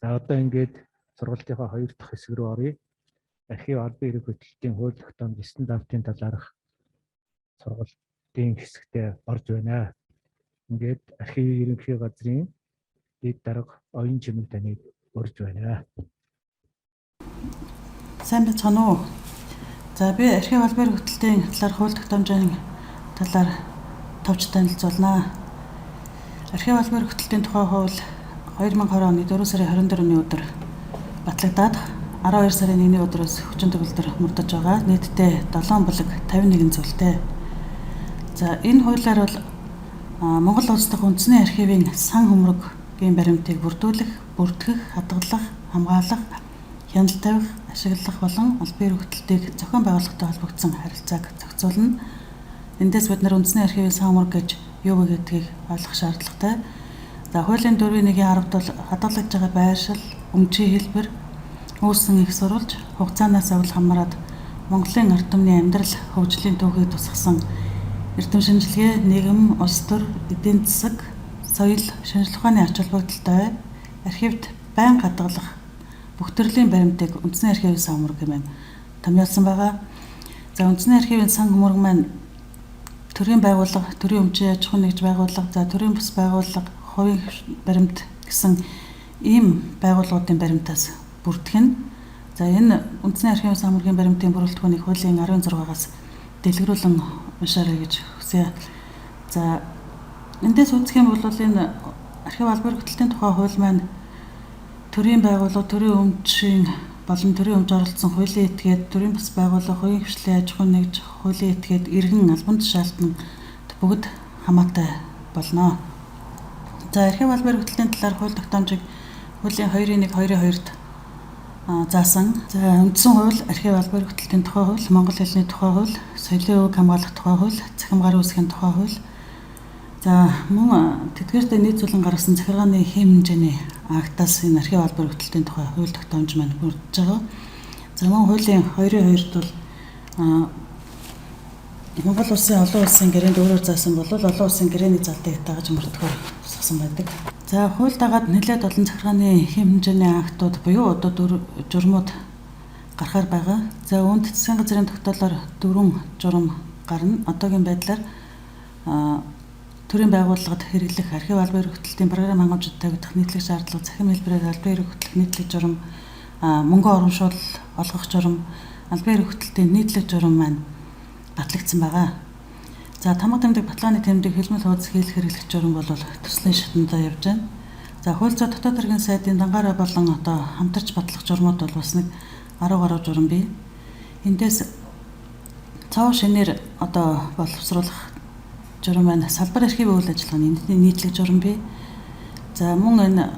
Одоо ингээд сургалтынхаа 2 дахь хэсэг рүү оръё. Архив албан эрх хөтөлбөрийн хууль тогтоомж стандартын талаарх сургалтын хэсэгтээ орж байна. Ингээд архивын ерөнхий газрын дэд дарга оюун чимэг таныг урьж байна. Сайн бацгаана уу? За би архив албан эрх хөтөлбөрийн талаарх хууль тогтоомжийн талаар товч танилцуулнаа. Архив албан эрх хөтөлбөрийн тухай хууль 2020 оны 4 сарын 24-ний өдөр батлагдаад 12 сарын 1-ний өдрөөс хүчин төгөлдөр мөрдөж байгаа. Нийтдээ 7 бүлэг 51 зүйлтэй. За энэ хуулиар бол Монгол улс дахь үндэсний архивын сан хөмрөгийн баримтыг бүрдүүлэх, бүртгэх, хадгалах, хамгаалах, хяналт тавих, ашиглах болон албан эрх хөтөлбөрийг зохион байгуулалттай холбогдсон харилцааг зохицуулна. Эндээс бид нар үндэсний архивын сан хөмрөг гэж юу вэ гэдгийг ойлгох шаардлагатай. За хуулийн 4.1-ийн 10-д бол хадгалагдж байгаа байршил, өмчийн хэлбэр, үүссэн их сурвалж, хугацаанаас авал хамааран Монголын ард түмний амьдрал хөгжлийн түүхийг тусгасан эрдэм шинжилгээ, нийгэм, улс төр, эдийн засаг, соёл, шинжлэх ухааны ач холбогдолтой архивд байнга хадгалах бүх төрлийн баримтыг үндэсний архивын сан хөмрөг хэмээн томьёолсон байгаа. За үндэсний архивын сан хөмрөг маань төрийн байгууллага, төрийн өмчийн аж ахуйн нэгж байгууллага, за төрийн бус байгууллага, хувийн баримт гэсэн ийм байгууллагуудын баримтаас бүртгэн. За энэ үндэсний архивын сан хөмрөгийн баримтын бүрэлдэхүүнийг хуулийн 16-аас дэлгэрүүлэн уншаарай гэж хүсье. За эндээс үзэх юм бол энэ архив албан эрх хөтөлбөрийн тухай хууль маань төрийн байгууллага, төрийн өмчийн болон төрийн өмч оролцсон хуулийн этгээд, төрийн бас байгууллага, хувийн хвшлийн аж ахуйн нэгж, хуулийн этгээд, иргэн албан тушаалтан бүгд хамаатай болно. За архив албан эрх хөтөлбөрийн талаар хууль тогтоомжийг хуулийн 2.1-2.2-д заасан. За үндсэн хууль, архив албан эрх хөтөлбөрийн тухай хууль, монгол хэлний тухай хууль, соёлын өвөг хамгаалах тухай хууль, захим гарын үүсгэхийн тухай хууль. За мөн тэдгээртээ нийцүүлэн гаргасан захиргааны хэм хэмжээний актаас энэ архив албан эрх хөтөлбөрийн тухай хууль тогтоомж маань бүрдэж байгаа. За мөн хуулийн 2.2-д бол Монгол улсын олон улсын гэрээнд өөрөөр заасан бол олон улсын гэрээний залтыг дагаж мөрдөхөөр тусгасан байдаг. За хууль дагаад нэлээд олон захиргааны хэм хэмжээний актууд буюу одоо журмууд гарахаар байгаа. За үүнд засгийн газрын тогтоолоор 4 журам гарна. Одоогийн байдлаар төрийн байгууллагад хэрэглэх архив албан эрх хөтөлбөрийн програм хангамжид тавигдах нийтлэг шаардлага, захим хэлбэрээр албан эрх хөтөлбөрийн нийтлэг журам, мөнгө оромшуул олгох журам, албан эрх хөтөлбөрийн нийтлэг журам маань батлагдсан байгаа. За тамга тэмдэг баталгааны тэмдэг хэлмэл хуудас хийх хэрэглэх журам бол төслийн шатндаа явж байна. За хууль зүйн дотоод хэргийн сайдын дангаараа болон одоо хамтарч батлах журмууд бол бас нэг 10 гаруй журам бий. Эндээс цав шинээр одоо боловсруулах журам байна. Салбар архивын үйл ажиллагааны нийтлэг журам бий. За мөн энэ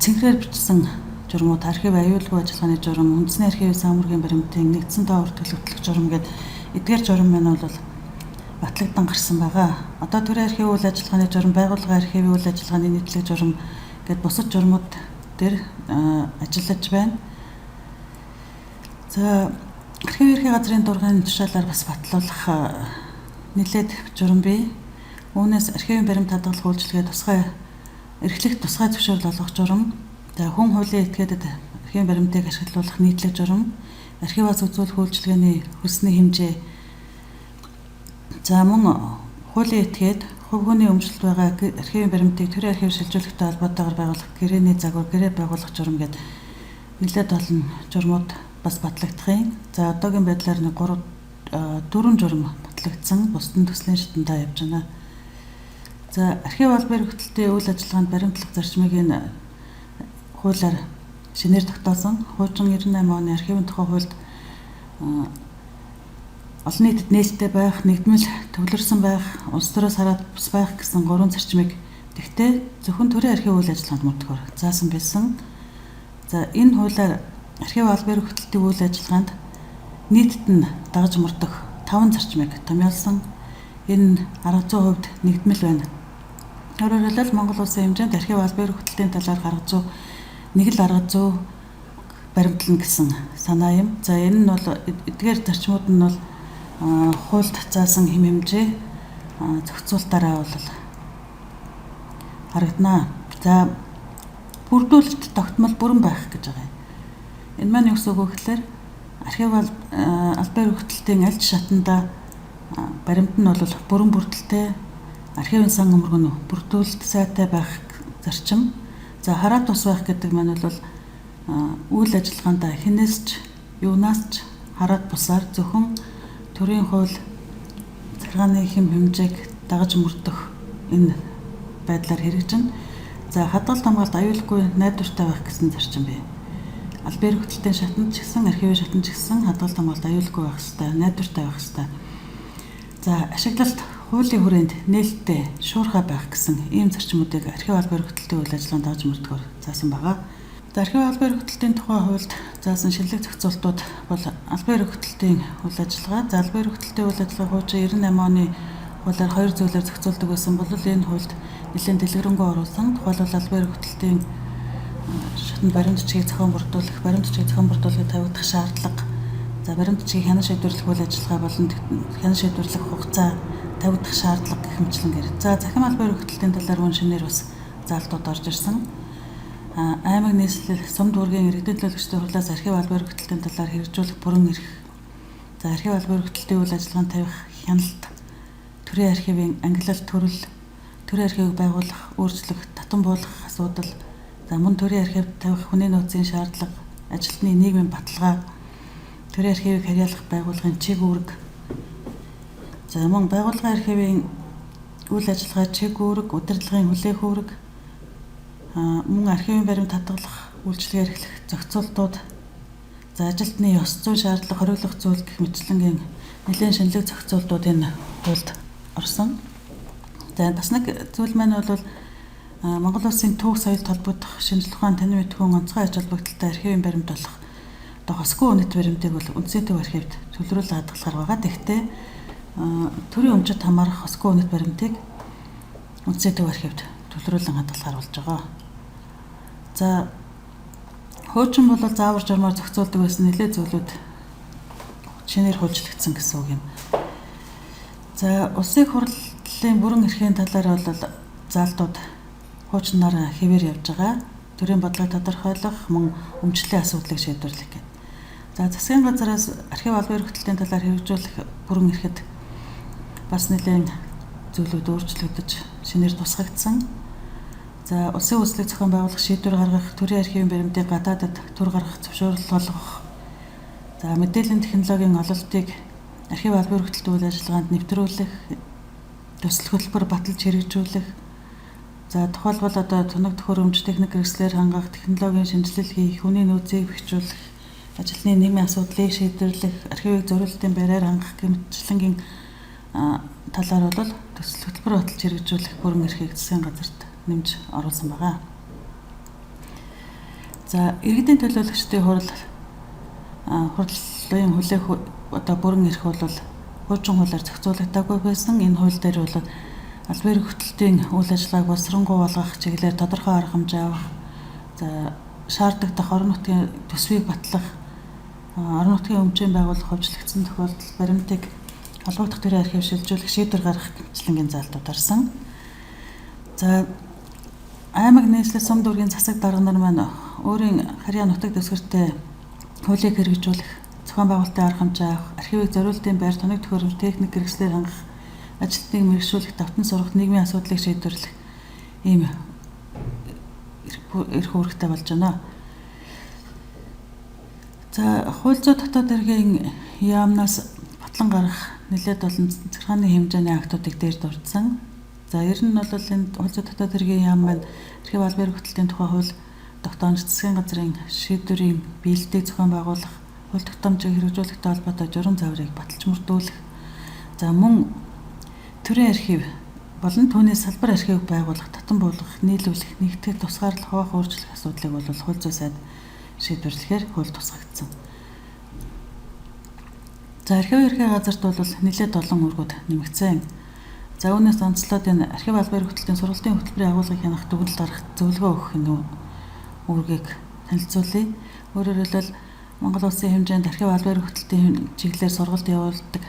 цэнхрээр бичсэн журмууд, архив аюулгүй ажиллагааны журам, үндэсний архивын сан хөмрөгийн баримтын нэгдсэн тоо өртөглөгдөх журам гэдэг эдгээр журам маань бол батлагдсан гарсан байгаа. Одоо төрийн архивын үйл ажиллагааны журам, байгууллагын архивын үйл ажиллагааны нийтлэг журам гэд бусад журмууд дээр ажиллаж байна. За архивын ерхий газрын дургын тушаалаар бас батлуулах нэлээд журам бий. Үүнээс архивын баримт хадгалах үйлчилгээ эрхлэх тусгай зөвшөөрөл олгох журам, за хүн хуулийн этгээдэд архивын баримтыг ашиглуулах нийтлэг журам, архиваас үзүүлэх үйлчилгээний хөлсний хэмжээ, за мөн хуулийн этгээд хувь хүний өмчлөлт байгаа архивын баримтыг төрийн архив шилжүүлэхтэй холбоотойгоор байгуулах гэрээний загвар, гэрээ байгуулах журам гэдэг нэлээд олон журмууд бас батлагдахын. За одоогийн байдлаар 4 журам батлагдсан, бусад нь төслийн шатндаа явж байна. За архив албан эрх хөтөлбөрийн үйл ажиллагаанд баримтлах зарчмыг энэ хуулиар шинээр тогтоосон. Хуучин 98 оны архивын тухай хуульд олон нийтэд нээлттэй байх, нэгдмэл төвлөрсөн байх, улс төрөөс хараад бус байх гэсэн 3 зарчмыг тэгтээ зөвхөн төрийн архивын үйл ажиллагаанд мөрдөхөөр заасан байсан. За энэ хуулиар архив албан эрх хөтөлбөрийн үйл ажиллагаанд нийтэд нь дагаж мөрдөх 5 зарчмыг томьёолсон. Энэ 100% нэгдмэл байна. Өөрөөр хэлбэл Монгол улсын хэмжээнд архив албан эрх хөтөлбөрийн талаар нэг л арга зүй баримтлана гэсэн санаа юм. За энэ нь бол эдгээр зарчмууд нь бол хуульд заасан хэм хэмжээ зохицуултаараа бол харагдана. За бүрдүүлэлт тогтмол бүрэн байх гэж байгаа юм. Энэ маань юу гэсэн үг вэ гэхээр архив албаар хөгтөлтийн аль шатанда баримт нь бол бүрэн бүрдэлтэй, архивын сан өмөрг нь бүрдүүлэлт сайтай байх зарчим. За хараат бус байх гэдэг маань бол үйл ажиллагаанд хинээс ч юунаас ч хараат бусаар зөвхөн төрийн хууль захиргааны хэм хэмжээг дагаж мөрдөх энэ байдлаар хэрэгжинэ. За хадгалт хамгаалалт аюулгүй найдвартай байх гэсэн зарчим бий. Албаар хөгтөлтийн шатанд ч гэсэн, архивын шатанд ч гэсэн хадгалт хамгаалалт аюулгүй байх ёстой, найдвартай байх ёстой. За ашиглалт хуулийн хүрээнд нээлттэй, шуурхай байх гэсэн ийм зарчмуудыг архив албаар хөгтөлтийн үйл ажиллагаанд дагаж мөрдөхөөр заасан байгаа. За архив албаар хөгтөлтийн тухай хуульд заасан шинэлэг зохицуултууд бол албаар хөгтөлтийн үйл ажиллагаа, за албаар хөгтөлтийн үйл ажиллагаа хуучин 98 оны хуулиар 2 зүйлээр зохицуулдаг байсан бол энэ хуульд нэлээд дэлгэрэнгүй оруулсан. Тухайлбал албаар хөгтөлтийн шатанд баримт бичгийг зохион бүрдүүлэх, баримт бичгийг зохион бүрдүүлэхэд тавигдах шаардлага, за баримт бичгийг хянан шийдвэрлэх үйл ажиллагаа болон хянан шийдвэрлэх хугацаа тавигдах шаардлага гэх мэтлэн гэр. За захим албаар хөгтөлтийн талаар мөн шинээр бас заалтууд орж ирсэн. Аймаг нийслэл сум дүүргийн иргэдийн төлөөлөгчдийн хурлаас архив албаар хөгтөлтийн талаар хэрэгжүүлэх бүрэн эрх. За архив албаар хөгтөлтийн үйл ажиллагаанд тавих хяналт, төрийн архивын ангилал, төрийн архивыг байгуулах, өөрчлөх, татан буулгах асуудал, за мөн төрийн архивд тавих хүний нөөцийн шаардлага, ажилтны нийгмийн баталгаа, төрийн архивыг харьяалах байгууллагын чиг үүрэг, за мөн байгууллагын архивын үйл ажиллагаа чиг үүрэг, удирдлагын хүлээх үүрэг, мөн архивын баримт хадгалах, үйлчлэгээр эхлэх зохицуултууд, за ажилтны ёс зүйн шаардлага, хориглох зүйл гэх мэтчлэнгийн нэлээд шинэлэг зохицуултууд энэ хуульд орсон. За бас нэг зүйл маань бол Монгол Улсын түүх соёлд холбогдох шинжлэх ухаан танин мэдхүйн онцгой ач холбогдолтой архивын баримт болох хосгүй үнэт баримтыг бол Үндэсний төв архивд төлрүүлэн хадгалахар байгаа. Тэгэхдээ төрийн өмчөд хамаарах хосгүй үнэт баримтыг Үндэсний төв архивд төлрүүлэн хадгалахар болж байгаа. За хуучин бол заавар журмаар зохицуулдаг байсан нэлээд зүйлүүд шинээр хуульчлагдсан гэсэн үг юм. За улсын хурлын бүрэн эрхийн талаар бол заалтууд хуучнаар хэвээр явж байгаа. Төрийн бодлогыг тодорхойлох, мөн өмчлөлийн асуудлыг шийдвэрлэх гэдэг. За засгийн газараас архив албаар хөгтөлтийн талаар хэрэгжүүлэх бүрэн эрхэд бас нэлээд зүйлүүд өөрчлөгдөж шинээр тусгагдсан. За улсын үйлчлэг зохион байгуулах, шийдвэр гаргах, төрийн архивын баримтыг гадаадад төр гаргах, зөвшөөрөл болгох. За мэдээллийн технологийн ололтыг архив албаар хөгтөлтийн үйл ажиллагаанд нэвтрүүлэх, төсөл хөтөлбөр баталж хэрэгжүүлэх. За тухайлбал тунаг төхөөрөмж, техник хэрэгслээр хангах, технологийн шинжилэл хийх, хүний нөөцийг бэхжүүлэх, ажилтны нийгмийн асуудлыг шийдвэрлэх, архивыг зориулалтын байраар хангах гэмтлэнгийн талаар бол төсөл хөтөлбөр баталж хэрэгжүүлэх бүрэн эрхийг засгийн газарт нэмж оруулсан байгаа. За иргэдийн төлөөлөгчдийн хурлын хүлээх бүрэн эрх бол хуучин хуулиар зохицуулагдаагүй байсан. Энэ хууль дээр бол албаар хөгтөлтийн үйл ажиллагааг боловсронгуй болгох чиглэлээр тодорхой арга хэмжээ авах, за шаардлагатай орон нутгийн төсвийг батлах, орон нутгийн өмчийн байгууллага хөгжлөгдсөн тохиолдолд баримтыг холбогдох төрийн архив шилжүүлэх, шийдвэр гаргах гэмчлэнгийн заалтууд орсон. За аймаг нийслэл сум дүүргийн засаг дарга нар маань өөрийн харьяа нутаг дэвсгэртэй хуулийг хэрэгжүүлэх, зохион байгуулалтын арга хэмжээ авах, архивыг зориулалтын байр, тоног төхөөрөмж, техник хэрэгслээр хангах, ажилтныг мэргэжүүлэх, давтан сургах, нийгмийн асуудлыг шийдвэрлэх ийм эрх үүрэгтэй болж байна. За хууль зүйн дотоод хэргийн яамнаас батлан гарах нэлээд олон захиргааны хэмжээний актуудыг дээр дурдсан. За ер нь бол энэ хууль зүйн дотоод хэргийн яам маань архив албаар хөгтөлтийн тухай хууль тогтоомж засгийн газрын шийдвэрийн биелэлтийг зохион байгуулах, хууль тогтоомжийг хэрэгжүүлэхтэй холбоотой журам заврыг баталж мөрдүүлэх. За мөн төрийн архив болон түүний салбар архивыг байгуулах, татан буулгах, нийлүүлэх, нэгтгэх, тусгаарлах, хуваах, өөрчлөх асуудлыг бол хууль зүйн сайд шийдвэрлэхээр хууль тусгагдсан. За архивын ерхий газарт бол нэлээд олон үүргүүд нэмэгдсэн. За үүнээс онцлоод энэ архив албаар хөгтөлтийн сургалтын хөтөлбөрийн агуулгыг хянах, дүгнэлт гаргах, зөвлөгөө өгөх энэ үүргийг танилцуулъя. Өөрөөр хэлбэл Монгол Улсын хэмжээнд архив албаар хөгтөлтийн чиглэлээр сургалт явуулдаг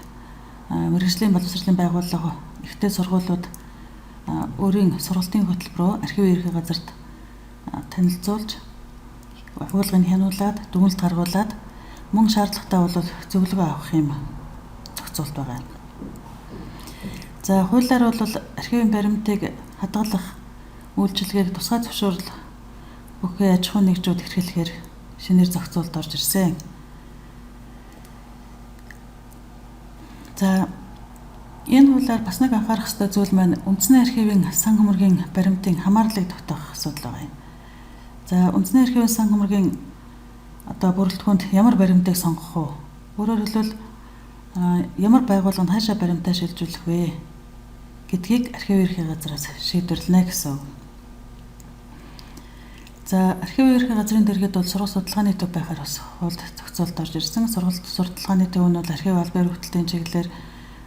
мэргэжлийн боловсролын байгууллага, ихтэй сургуулиуд өөрийн сургалтын хөтөлбөрөөр архивын ерхий газарт танилцуулж агуулгыг хянуулаад дүгнэлт гаргуулад мөн шаардлагатай бол зөвлөгөө авах юм зохицуулт байгаа. За хуулиар бол архивын баримтыг хадгалах үйлчилгээг тусгай зөвшөөрөл бүхий аж ахуйн нэгжүүд эрхлэхээр шинээр зохицуулт орж ирсэн. За энэ хуулиар бас нэг анхаарах ёстой зүйл маань үндэсний архивын сан хөмөргийн баримтын хамаарлыг тогтоох асуудал байгаа юм. За үндэсний архивын сан хөмөргийн бүрэлдэхүүнд ямар баримтыг сонгох вэ? Өөрөөр хэлбэл ямар байгууллаганд хаашаа баримтаа шилжүүлэх вэ гэдгийг архивын ерхий газраас шийдвэрлэнэ гэсэн. За архивын ерхий газрын дэргэд бол сургууль судалгааны төв байхаар бас хуульд зохицуулт орж ирсэн. Сургууль судалгааны төв нь бол архив албан хөгтөлтийн чиглэлээр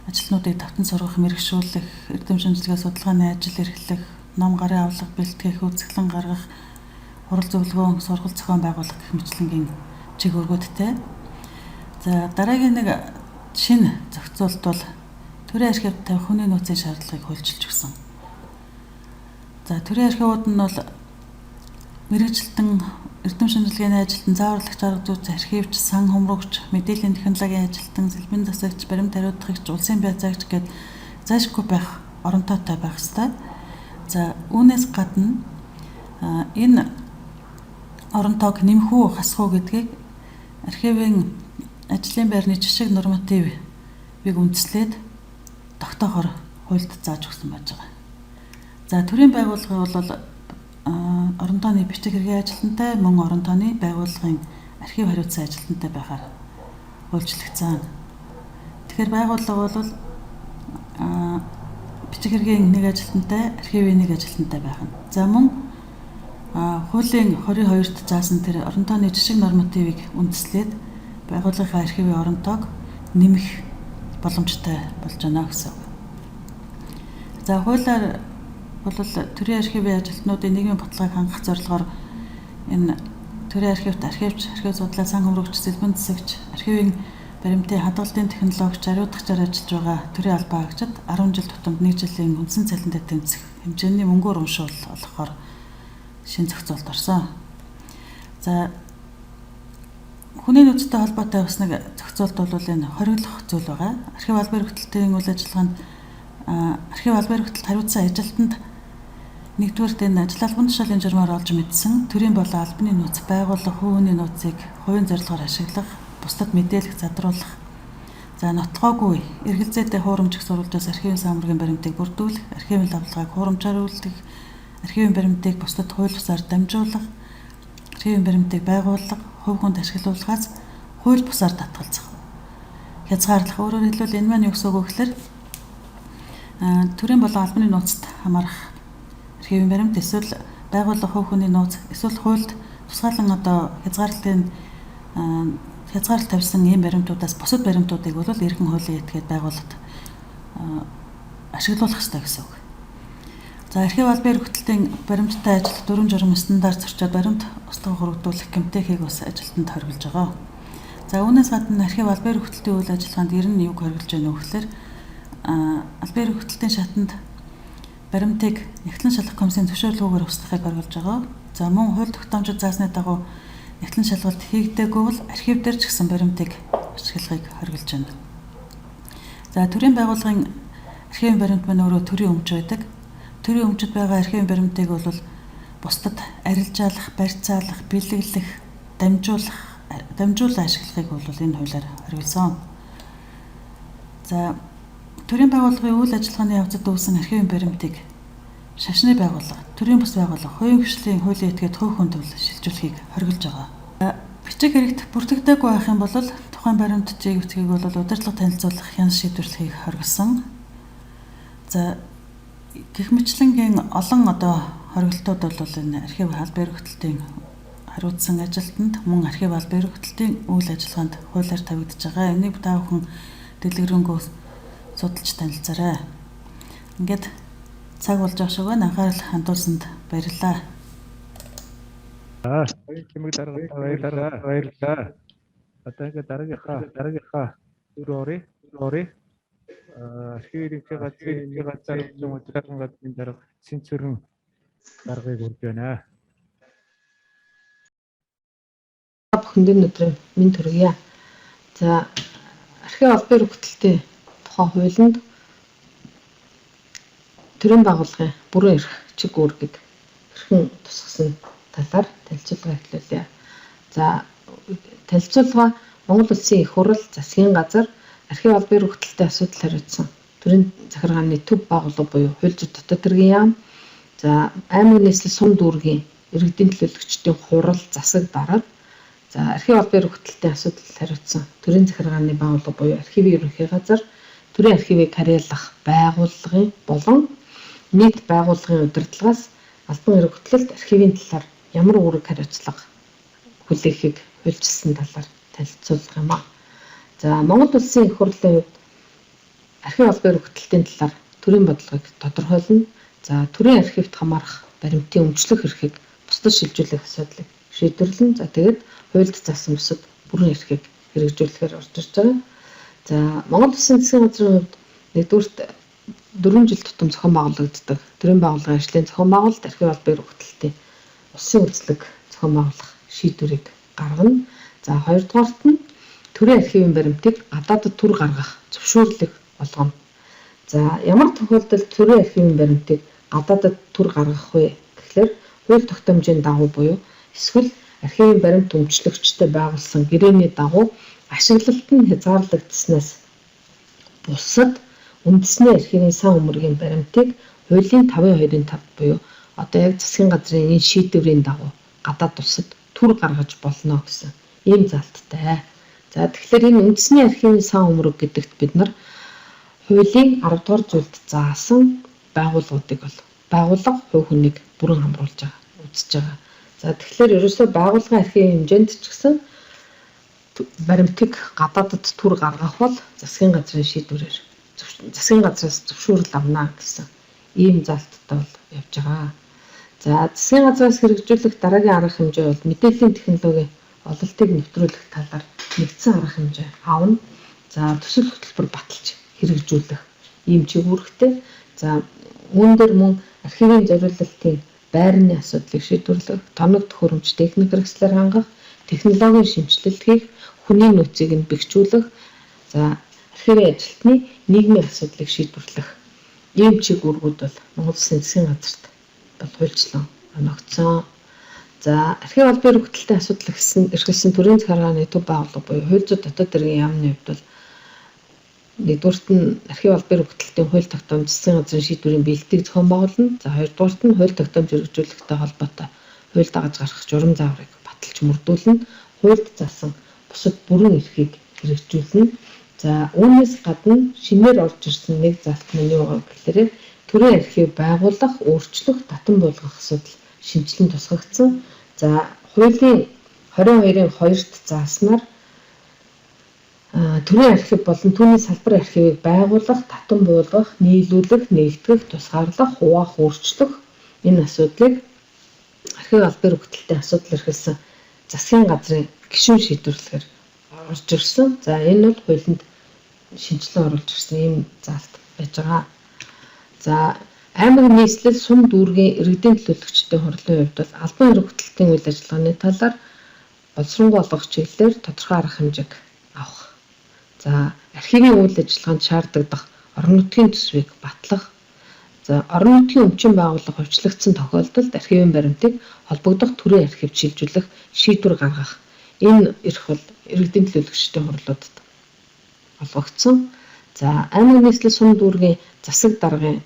ажилтнуудыг давтан сургах, мэргэшүүлэх, эрдэм шинжилгээ судалгааны ажил эрхлэх, ном гарын авлага бэлтгэх, үзэсгэлэн гаргах, хурал зөвлөгөөн, сургууль зохион байгуулах гэх мэтлэнгийн чиг үүргүүдтэй. За дараагийн нэг шинэ зохицуулт бол төрийн архивд тавих хүний нөөцийн шаардлагыг хуульчилж өгсөн. За төрийн архивууд нь бол мэргэжилтэн, эрдэм шинжилгээний ажилтан, зааварлагч арга зүйч, архивч, сан хөмрөгч, мэдээллийн технологийн ажилтан, сэлбэн засагч, баримт хариуцлагч, улсын байцаагч гээд зайлшгүй байх оронтойтой байх ёстой. За үүнээс гадна энэ оронтойг нэмэх үү, хасах уу гэдгийг архивын ажлын байрны жишг нормативыг үндэслээд тогтоохоор хуульд зааж өгсөн байж байгаа. За төрийн байгууллага бол оронтооны бичиг хэргийн ажилтнтай, мөн оронтооны байгууллагын архив хариуцсан ажилтнтай байхаар хуульчлагдсан. Тэгэхээр байгууллага бол бичиг хэргийн нэг ажилтнтай, архивын нэг ажилтнтай байх нь. За мөн хуулийн 22-т заасан тэр оронтооны жишг нормативыг үндэслээд байгууллагын архивын оронтойг нэмэх боломжтой болж байна гэсэн. За хуулиар бол төрийн архивын ажилтнуудын нийгмийн баталгааг хангах зорилгоор энэ төрийн архивт архивч, архив судлаач, сан хөмрөгч, сэлбэн засагч, архивын баримтын хадгалтын технологич, ариутгачаар ажиллаж байгаа төрийн албан хаагчид 10 жил тутамд 1 жилийн үндсэн цалинтай тэмцэх хэмжээний мөнгөөр уншуул олгохоор шинэ зохицуулт орсон. За хүний нөөцтэй холбоотой бас нэг зохицуулт бол энэ хориглох зүйл байгаа. Архив албан хөгтөлтийн үйл ажиллагаанд архив албан хөгтөлт хариуцсан ажилтнанд нэгдүгээрт энэ ажил албан тушаалын журмаар олж мэдсэн төрийн болон албаны нөөц байгууллага хувийн нөөцийг хувийн зорилгоор ашиглах, бусдад мэдээлэх, задруулах. За нотлохоогүй эргэлзээтэй хуурамч их сурвалжаас архивын сан хөмөргийн баримтыг бүрдүүлэх, архивын давталгааг хуурамчаар үйлдэх, архивын баримтыг бусдад хууль бусаар дамжуулах, архивын баримтыг байгууллага, хувь хүнд ашиглуулахаас хууль бусаар татгалзах. Хязгаарлах. Өөрөөр хэлбэл энэ маань юу гэсэн үг вэ гэхээр төрийн болон албаны нууцт хамаарах архивын баримт эсвэл байгууллага хувь хүний нууц эсвэл хуульд тусгаалan хязгаарлалт тавьсан ийм баримтуудаас бусад баримтуудыг бол эргэн хуулийн этгээд байгууллагад ашиглуулах ёстой гэсэн үг. За архив албан хөгтөлтийн баримттай ажил дүрм журам стандарт зөрчөөд баримт устгах хөрвүүлэх гэмтээхийг бас ажилтнанд хоригдж байгаа. За үүнээс гадна архив албан хөгтөлтийн үйл ажиллагаанд ер нь юг хоригдж байна вэ гэхээр албан хөгтөлтийн шатанд баримтыг нэгтлэн шалгах комиссийн зөвшөөрлгүйгээр устгахыг хоригдж байгаа. За мөн хууль тогтоомжид заасны дагуу нэгтлэн шалгалт хийгдээгүй бол архив дээр ч гэсэн баримтыг ашиглахыг хоригдж байна. За төрийн байгууллагын архивын баримт маань өөрөө төрийн өмч байдаг. Төрийн өмчөд байгаа архивын баримтыг бол бусдад арилжаалах, барьцаалах, бэлэглэх, дамжуулан ашиглахыг бол энэ хуулиар хоригдсон. За төрийн байгууллагын үйл ажиллагааны явцад үүсэн архивын баримтыг шашны байгууллага, төрийн бус байгууллага, хувийн хөгжлийн хуулийн этгээд хувь хүн төв шилжүүлэхийг хоригдж байгаа. Бичиг хэрэгт бүртгэдэггүй байх юм бол тухайн баримт жигвчгийг бол удирдлага танилцуулах, хяналт шийдвэрлэхийг хоригдсон. За гэх мэтлэнгийн олон хоригдлтууд бол энэ архив албан хөгтөлтийн хариуцсан ажилтнанд мөн архив албан хөгтөлтийн үйл ажиллагаанд хуулиар тавигдж байгаа. Энийг та бүхэн дэлгэрэнгүй судалж танилцаарай. Ингээд цаг болж байгаа шиг байна. Анхаарал хандуулсанд баярлалаа. Чимэг дарга баярлалаа. Одоо ингээд дараагийнхаа дөрөв оръё. Архивын газрын дарга Сэнцвэрэн даргыг үрж байна. бүхэндээ өдрийн минь төргийа. За архив албан хөтөлтийн тухай хуулинд төрийн байгууллагын бүрэн эрх чиг үүргийг хэрхэн тусгасан талаар танилцуулга эхлүүлье. За танилцуулга Монгол Улсын их хурал, засгийн газар, архив албан хөтөлтийн асуудал хариуцсан төрийн захиргааны төв байгууллага буюу хууль зүйн дотоод хэргийн яам, за аймаг нийслэл сум дүүргийн иргэдийн төлөөлөгчдийн хурал, засаг дарга, за архив албан хөтөлтийн асуудал хариуцсан төрийн захиргааны байгууллага буюу архивын ерөнхий газар, төрийн архивыг харьяалах байгууллагын болон нийт байгууллагын удирдлагаас албан эрх хөтлөлт архивын талаар ямар үүрэг хариуцлага хүлээхийг хуульчилсан талаар танилцуулах юм а. За Монгол Улсын их хурлын хувьд архив албан эрх хөтөлтийн талаар төрийн бодлогыг тодорхойлно. За төрийн архивт хамаарах баримтын өмчлөх эрхийг бусдад шилжүүлэх асуудлыг шийдвэрлэн. За тэгээд хуульд заасан бусад бүрэн эрхийг хэрэгжүүлэхээр орж ирж байгаа. За Монгол Улсын засгийн газрын хувьд нэгдүгürt 4 жил тутам зохион байгуулагддаг төрийн байгууллагын ажлын зохион байгуулалт архив албан эрх хөтөлтийн улсын үзлэг зохион байгуулах шийдвэрийг гаргана. За хоёрдугаарт нь төрийн архивын баримтыг гадаадд түр гаргах зөвшөөрлийг олгоно. За ямар тохиолдолд төрийн архивын баримтыг гадаадд түр гаргах вэ гэхлээр хууль тогтоомжийн дагуу буюу эсвэл архивын баримт өмчлөгчтэй байгуулсан гэрээний дагуу ашиглалт нь хязгаарлагдсанаас бусад үндэсний архивын сан өмөргийн баримтыг хуулийн 5.2-5 буюу одоо яг засгийн газрын энэ шийдвэрийн дагуу гадаад улсад түр гаргаж болно гэсэн ийм залттай. За тэгэхээр энэ үндэсний архивын сан өмөрөг гэдэгт бид нар хуулийн 10 дугаар зүйлд заасан байгууллагуудыг бол байгууллага хувь хүнийг бүрэн хамруулж байгаа, үзэж байгаа. За тэгэхээр ерөөсөө байгууллагын архивын хэмжээнд ч гэсэн баримтыг гадаадд түр гаргах бол засгийн газрын шийдвэрээр засгийн газраас зөвшөөрөл авна гэсэн ийм залттай бол явж байгаа. За засгийн газраас хэрэгжүүлэх дараагийн арга хэмжээ бол мэдээллийн технологийн ололтыг нэвтрүүлэх талаар нэгдсэн арга хэмжээ авна. За төсөл хөтөлбөр баталж хэрэгжүүлэх ийм чиг үүрэгтэй. За үүн дээр мөн архивын зориулалтын байрны асуудлыг шийдвэрлэх, тоног төхөөрөмж техник хэрэгслээр хангах, технологийн шинжилэлт хийх, хүний нөөцийг нь бэхжүүлэх, за архивын ажилтны нийгмийн асуудлыг шийдвэрлэх ийм чиг үүргүүд бол Монгол Улсын засгийн газарт бол хуульчлан оногдсон. За архив албан эрх хөтөлтийн асуудал эрхэлсэн төрийн захиргааны төв байгууллага буюу хууль зүйн дотоод хэргийн яамны хувьд бол нэгдүгürt нь архив албан эрх хөтөлтийн хууль тогтоомж засгийн газрын шийдвэрийн бэлтгийг зохион байгуулна. За хоёрдугаарт нь хууль тогтоомж хэрэгжүүлэхтэй холбоотой хууль дагаж гарах журам зааврыг баталж мөрдүүлнэ. Хуульд заасан бусад бүрэн эрхийг хэрэгжүүлнэ. За үүнээс гадна шинээр орж ирсэн нэг залт нь юу вэ гэхээр төрийн архив байгуулах, өөрчлөх, татан буулгах асуудал шинжилэн тусгагдсан. За хуулийн 22-ын 2-т зааснаар төрийн архив болон түүний салбар архивыг байгуулах, татан буулгах, нийлүүлэх, нэгтгэх, тусгаарлах, хуваах, өөрчлөх энэ асуудлыг архив албан эрх хөтөлтийн асуудал эрхэлсэн засгийн газрын гишүүн шийдвэрлэхээр орж ирсэн. За энэ бол хуулинд шинжилэн оруулж ирсэн ийм залт байж байгаа. За аймаг нийслэл сум дүүргийн иргэдийн төлөөлөгчдийн хурлын хувьд бол албан эрх хөтөлтийн үйл ажиллагааны талаар боловсронгуй олгох чиглэлээр тодорхой арга хэмжээг авах. За архивын үйл ажиллагаанд шаардлагадах орон нутгийн төсвийг батлах. За орон нутгийн өмчин байгууллага хувьчлагдсан тохиолдолд архивын баримтыг холбогдох төрийн архивд шилжүүлэх шийдвэр гаргах. Энэ эрх бол иргэдийн төлөөлөгчдийн хурлуудад олгогдсон. За аймаг нийслэл сум дүүргийн засаг даргын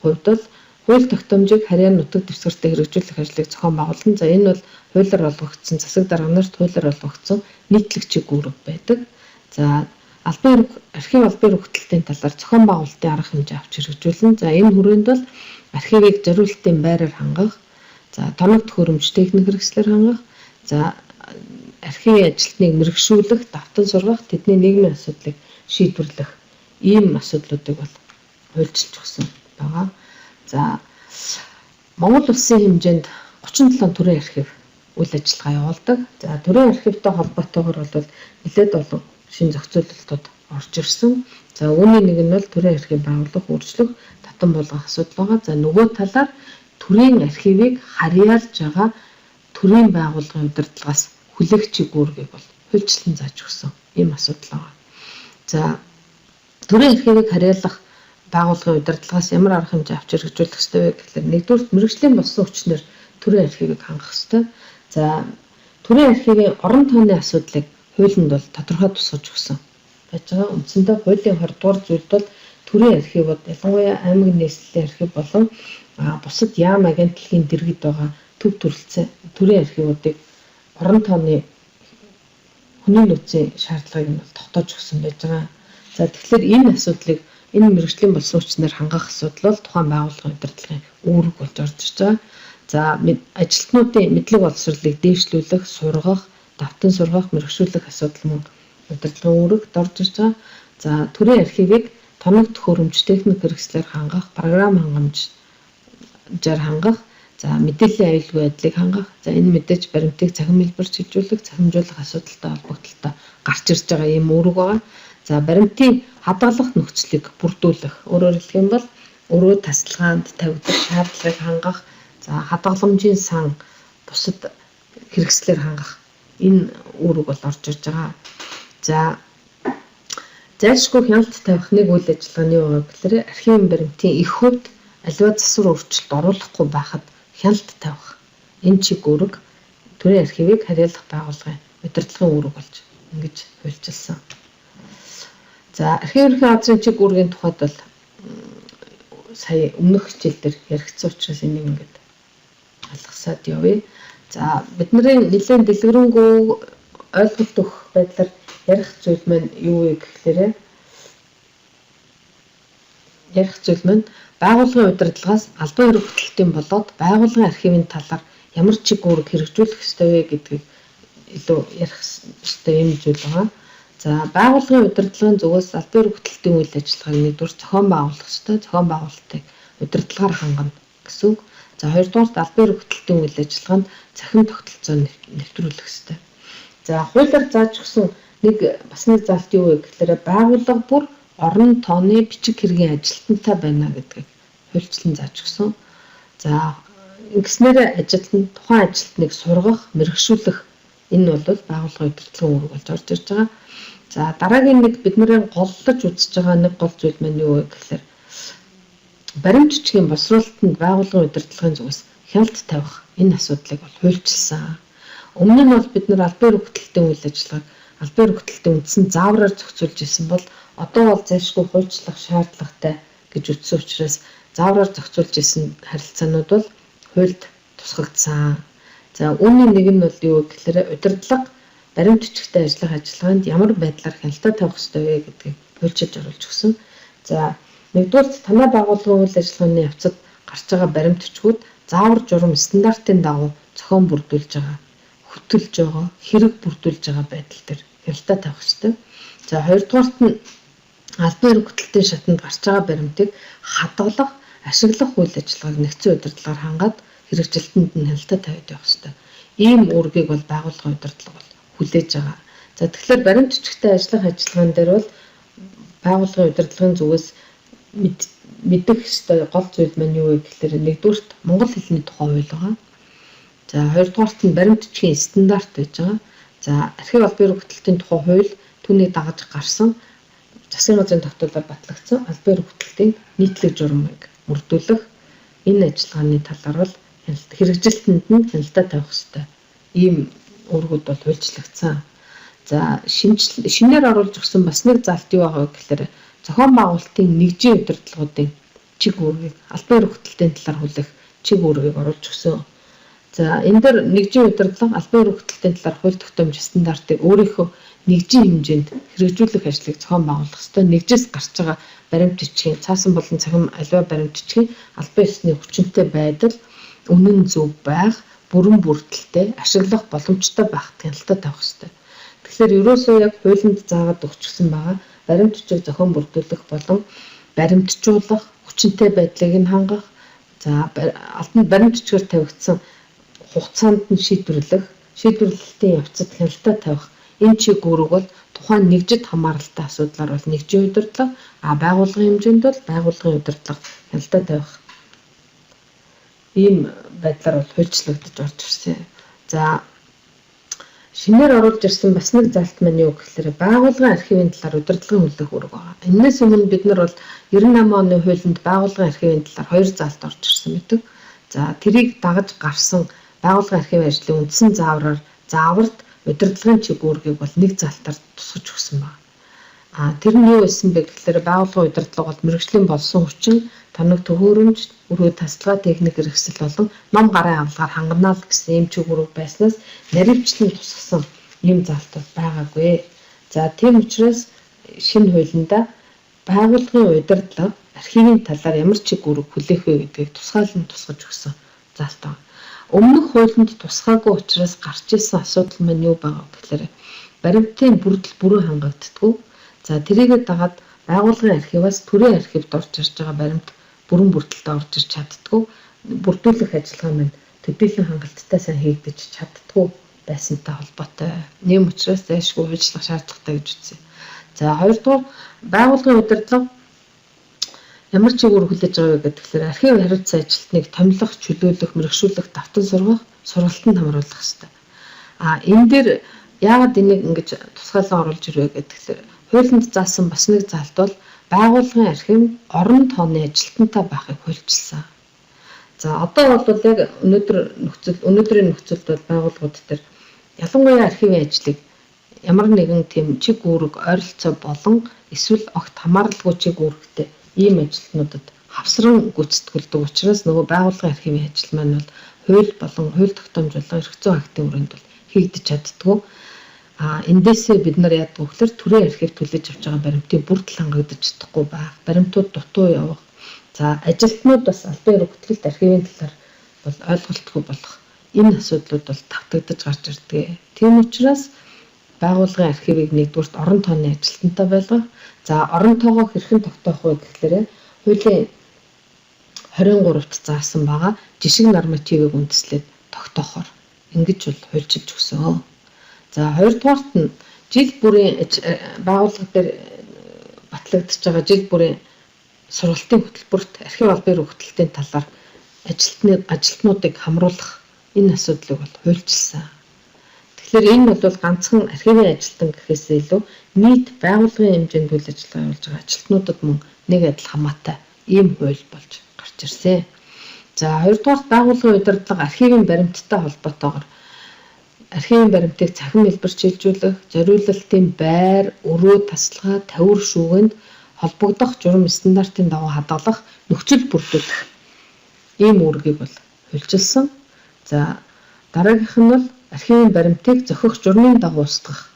хувьд бол хууль тогтоомжийг харьяа нутаг дэвсгэртээ хэрэгжүүлэх ажлыг зохион байгуулна. За энэ бол хуулиар олгогдсон засаг дарга нарт хуулиар олгогдсон нийтлэг чиг үүрэг байдаг. За архив албан эрх хөтөлтийн талаар зохион байгуулалтын арга хэмжээ авч хэрэгжүүлнэ. За энэ хүрээнд бол архивыг зориулалтын байраар хангах, за тоног төхөөрөмж техник хэрэгслээр хангах, за архивын ажилтныг мэргэшүүлэх, давтан сургах, тэдний нийгмийн асуудлыг шийдвэрлэх ийм асуудлуудыг бол хуульчилж өгсөн байгаа. За Монгол Улсын хэмжээнд 37 төрийн архив үйл ажиллагаа явуулдаг. За төрийн архивтай холбоотойгоор бол нэлээд олон шинэ зохицуулалтууд орж ирсэн. За үүний нэг нь бол төрийн архив байгуулах, өөрчлөх, татан буулгах асуудал байгаа. За нөгөө талаар төрийн архивыг харьяалж байгаа төрийн байгууллагын удирдлагаас хүлээх чиг үүргийг бол хуульчлан зааж өгсөн ийм асуудал байна. За төрийн эрхийг харьяалах байгууллагын удирдлагаас ямар арга хэмжээ авч хэрэгжүүлэх ёстой вэ гэхээр нэгдүгээр мэргэжлийн болсон хүчнэр төрийн эрхийг хангах ёстой. За төрийн эрхийн орон тооны асуудлыг хуулинд бол тодорхой тусгаж өгсөн байж байгаа. Үндсэндээ хуулийн 20 дугаар зүйлд бол төрийн эрхийг ялангуяа аймаг нийслэлийн эрхийг болон бусад яам агентлагийн дэргэд байгаа төв төрөлцөө төрийн эрхүүдийг орон тооны хүний нөөцийн шаардлагыг нь тогтоож өгсөн байж байгаа. За тэгэхээр энэ асуудлыг энэ мэргэжлийн болсон хүчнэр хангах асуудал бол тухайн байгууллагын удирдлагын үүрэг болж орж ирж байгаа. За ажилтнуудын мэдлэг боловсролыг дээшлүүлэх, сургах, давтан сургах, мэргэжүүлэх асуудал мөн удирдлагын үүрэгт орж ирж байгаа. За төрийн архивыг тоног төхөөрөмж, техник хэрэгслээр хангах, програм хангамжаар хангах, за мэдээллийн аюулгүй байдлыг хангах, за энэ мэдээж баримтыг цахим хэлбэрт шилжүүлэх, цахимжуулах асуудалтай холбогдлолтой гарч ирж байгаа ийм үүрэг байгаа. За баримтын хадгалах нөхцөлийг бүрдүүлэх. Өөрөөр хэлэх юм бол өрөө тасалгаанд тавигдах шаардлагыг хангах, за хадгаламжийн сан бусад хэрэгслээр хангах энэ үүрэг бол орж ирж байгаа. За зайлшгүй хяналт тавих нэг үйл ажиллагаа нь юу вэ гэхээр архивын баримтын их хувьд аливаа засвар өөрчлөлт оруулахгүй байхад хяналт тавих. Энэ чиг үүрэг төрийн архивыг харьяалах байгууллагын удирдлагын үүрэг болж ингэж хуульчилсан. За архивын газрын чиг үүргийн тухайд бол сая өмнөх хичээлдэр яригдсан учраас энийг ингээд алгасаад явъя. За бидний нэлээд дэлгэрэнгүй ойлголт өгөх байдлаар ярих зүйл маань юу вэ гэхээр байгууллагын удирдлагаас албан хэрэг хөтөлбөрийн болоод байгууллагын архивын талаар ямар чиг үүрэг хэрэгжүүлэх ёстой вэ гэдгийг илүү ярих ёстой юм зүйл байгаа. За байгууллагын удирдлагын зүгээс албан хэрэг хөтөлбөрийн үйл ажиллагааг нэгдүгээр зохион байгуулах ёстой. Зохион байгуулалтыг удирдлагаар хангана гэсэн үг. За хоёрдугаарт албан хэрэг хөтөлбөрийн үйл ажиллагаанд цахим тогтолцоо нэвтрүүлэх ёстой. За хуулиар зааж өгсөн нэг заалт юу вэ гэхээр байгууллага бүр орон тооны бичиг хэргийн ажилтнтай байна гэдгийг хуульчлан зааж өгсөн. За ингэснээр тухайн ажилтныг сургах, мэргэжүүлэх энэ бол байгууллагын удирдлагын үүрэг болж орж ирж байгаа. За дараагийн нэг бид нарын голлож үзэж байгаа нэг гол зүйл маань юу вэ гэхээр баримт жижигний босруулалтанд байгууллагын удирдлагын зүгээс хяналт тавих энэ асуудлыг бол хуульчилсан. Өмнө нь бол бид нар албан хэрэг хөтөлбөрийн үйл ажиллагааг албан хэрэг хөтөлбөрийн үндсэн заавраар зохицуулж исэн бол одоо бол зайлшгүй хуульчлах шаардлагатай гэж үзсэн учраас заавраар зохицуулж исэн харилцаанууд бол хуульд тусгагдсан. За үүний нэг нь бол юу гэхээр удирдлага баримт жижигтэй ажиллах ажиллагаанд ямар байдлаар хяналтаа тавих ёстой вэ гэдгийг хуульчилж оруулж өгсөн. За нэгдүгээр танай байгууллагын үйл ажиллагааны явцад гарч байгаа баримт жижигүүд заавар журам стандартын дагуу зохион бүрдүүлж байгаа, хөтөлж байгаа, хэрэг бүрдүүлж байгаа байдал дээр хяналтаа тавих ёстой. За хоёрдугаарт нь албан хэрэг хөтөлбөрийн шатанд гарч байгаа баримтыг хадгалах, ашиглах үйл ажиллагааг нэгдсэн удирдлагаар хангаад хэрэгжилтэнд нь хяналтаа тавиад явах ёстой. Ийм үүргийг бол байгууллагын удирдлага бол хүлээж байгаа. За тэгэхээр баримт жижигтэй ажиллах ажиллагаан дээр бол байгууллагын удирдлагын зүгээс мэдэх ёстой гол зүйл маань юу вэ гэхээр нэгдүгээрт монгол хэлний тухай хууль байгаа. За хоёрдугаарт нь баримт жижигний стандарт байж байгаа. За архив албан хэрэг хөтөлбөрийн тухай хууль түүнийг дагаж гарсан засгийн газрын тогтоолоор батлагдсан албан хэрэг хөтөлбөрийн нийтлэг журмыг бүрдүүлэх энэ ажиллагааны талаар бол хэрэгжилтэнд нь хяналтаа тавих ёстой. Ийм үүргүүд бол хуульчлагдсан. За шинээр оруулж өгсөн бас нэг заалт юу байгаа вэ гэхээр зохион байгуулалтын нэгжийн удирдлагуудын чиг үүргийг албан хэрэг хөтөлбөрийн талаар хүлээх чиг үүргийг оруулж өгсөн. За энэ дээр нэгжийн удирдлага албан хэрэг хөтөлбөрийн талаар хууль тогтоомж стандартыг өөрийнхөө нэгжийн хэмжээнд хэрэгжүүлэх ажлыг зохион байгуулах ёстой. Нэгжээс гарч байгаа баримт жижигний цаасан болон цахим аливаа баримт жижигний албан ёсны хүчинтэй байдал, үнэн зөв байх, бүрэн бүрдэлтэй ашиглах боломжтой байхад хяналтаа тавих ёстой. Тэгэхээр ерөөсөө яг хуулинд заагаад өгчихсөн байгаа баримт жижиг зохион бүрдүүлэх болон баримтжуулах, хүчинтэй байдлыг нь хангах, за баримт жижигээр тавигдсан хугацаанд нь шийдвэрлэлтийн явцад хяналтаа тавих энэ чиг үүрэг бол тухайн нэгжид хамааралтай асуудлаар бол нэгжийн удирдлага, байгууллагын хэмжээнд бол байгууллагын удирдлага хяналтаа тавих ийм байдлаар бол хуульчлагдаж орж ирсэн. За шинээр оруулж ирсэн бас нэг залт маань юу гэхээр байгууллагын архивын талаар удирдлагын хүлээх үүрэг байгаа. Энээс өмнө бид нар бол 98 оны хуулинд байгууллагын архивын талаар 2 залт орж ирсэн мэдэг. За тэрийг дагаж гарсан байгууллагын архивын ажлын үндсэн зааварт удирдлагын чиг үүргийг бол нэг залтаар тусгаж өгсөн байна. Тэр нь юу байсан бэ гэхээр байгууллагын удирдлага бол мэргэжлийн болсон хүчин, тоног төхөөрөмж, өрөө тасалгаа техник хэрэгсэл болон ном гарын авалгаар ханганаал гэсэн ийм чиг үүрэг байснаас наривчлан тусгасан ийм залтууд байгаагүй. За тийм учраас шинэ хуулиндаа байгууллагын удирдлага архивын талаар ямар чиг үүрэг хүлээх вэ гэдгийг тусгайлан тусгаж өгсөн залт байна. Өмнөх хуулинд тусгаагүй учраас гарч ирсэн асуудал маань юу байгаа гэхээр баримтын бүрдэл бүрэн хангагддаггүй. За тэрийгээ дагаад байгууллагын архиваас төрийн архивд орж ирж байгаа баримт бүрэн бүрдэлтэй орж ирж чаддаггүй. Бүрдүүлэх ажиллагаа маань төдийлөн хангалттай сайн хийгдэж чаддаггүй байсантай холбоотой. Нэм учраас зайлшгүй ажиллах шаардлагатай гэж үзье. За хоёрдугаар байгууллагын удирдлага ямар чиг үүрэг хүлээж байгаа вэ гэхээр архив хариуцсан ажилтныг томилох, чөлөөлөх, мэрэгшүүлэх, давтан сургах, сургалтанд хамруулах хэрэгтэй. Энэ дээр яагаад энийг ингэж тусгайлан оруулж ирвэ гэхээр хуулинд заасан бас нэг залт бол байгууллагын архив орон тооны ажилтнтай байхыг хуульчилсан. За одоо бол яг өнөөдрийн нөхцөлд бол байгууллагууд дээр ялангуяа архивын ажлыг ямар нэгэн тийм чиг үүрэг ойролцоо болон эсвэл огт хамааралгүй чиг үүрэгтэй ийм ажилтнуудад хавсран гүйцэтгэлдэг учраас нөгөө байгууллагын архивын ажил маань бол хууль болон хууль тогтоомж болон эрх зүйн актын хүрээнд бол хийгдэж чаддгүй. Эндээсээ бид нар яадаг вэ гэхээр төрийн архив төлөж авч байгаа баримтын бүрдэл хангагдаж чадахгүй байх, баримтууд дутуу явах. За ажилтнууд бас албан ёрийн гүтгэлт архивын талаар бол ойлголтгүй болох энэ асуудлууд бол давтагдаж гарч ирдэг. Тийм учраас байгууллагын архивыг нэгдүгürt орон тооны ажилтнтай байлгах. За орон тоогоо хэрхэн тогтоох вэ гэхээр хуулийн 23-т заасан байгаа жишг нормативыг үндэслээд тогтоохоор ингэж бол хуульчилж өгсөн. За хоёрдугаарт нь жил бүрийн байгууллага дээр батлагдж байгаа жил бүрийн сургалтын хөтөлбөрт архив албан ёрийн хөтөлбөрийн талаар ажилтнуудыг хамруулах энэ асуудлыг бол хуульчилсан. Тэгэхээр энэ бол ганцхан архивын ажилтан гэхээсээ илүү нийт байгууллагын хэмжээнд үйл ажиллагаа явуулж байгаа ажилтнуудад мөн нэг адил хамаатай ийм хууль болж гарч ирсэн. За хоёрдугаар байгууллагын удирдлага архивын баримттай холбоотойгоор архивын баримтыг цахим хэлбэр шилжүүлэх, зориулалтын байр, өрөө тасалгаа, тавир шүүгэнд холбогдох журам стандартын дагуу хадгалах, нөхцөл бүрдүүлэх ийм үүргийг бол хуульчилсан. За дараагийнх нь бол архивын баримтыг зохих журмын дагуу устгах.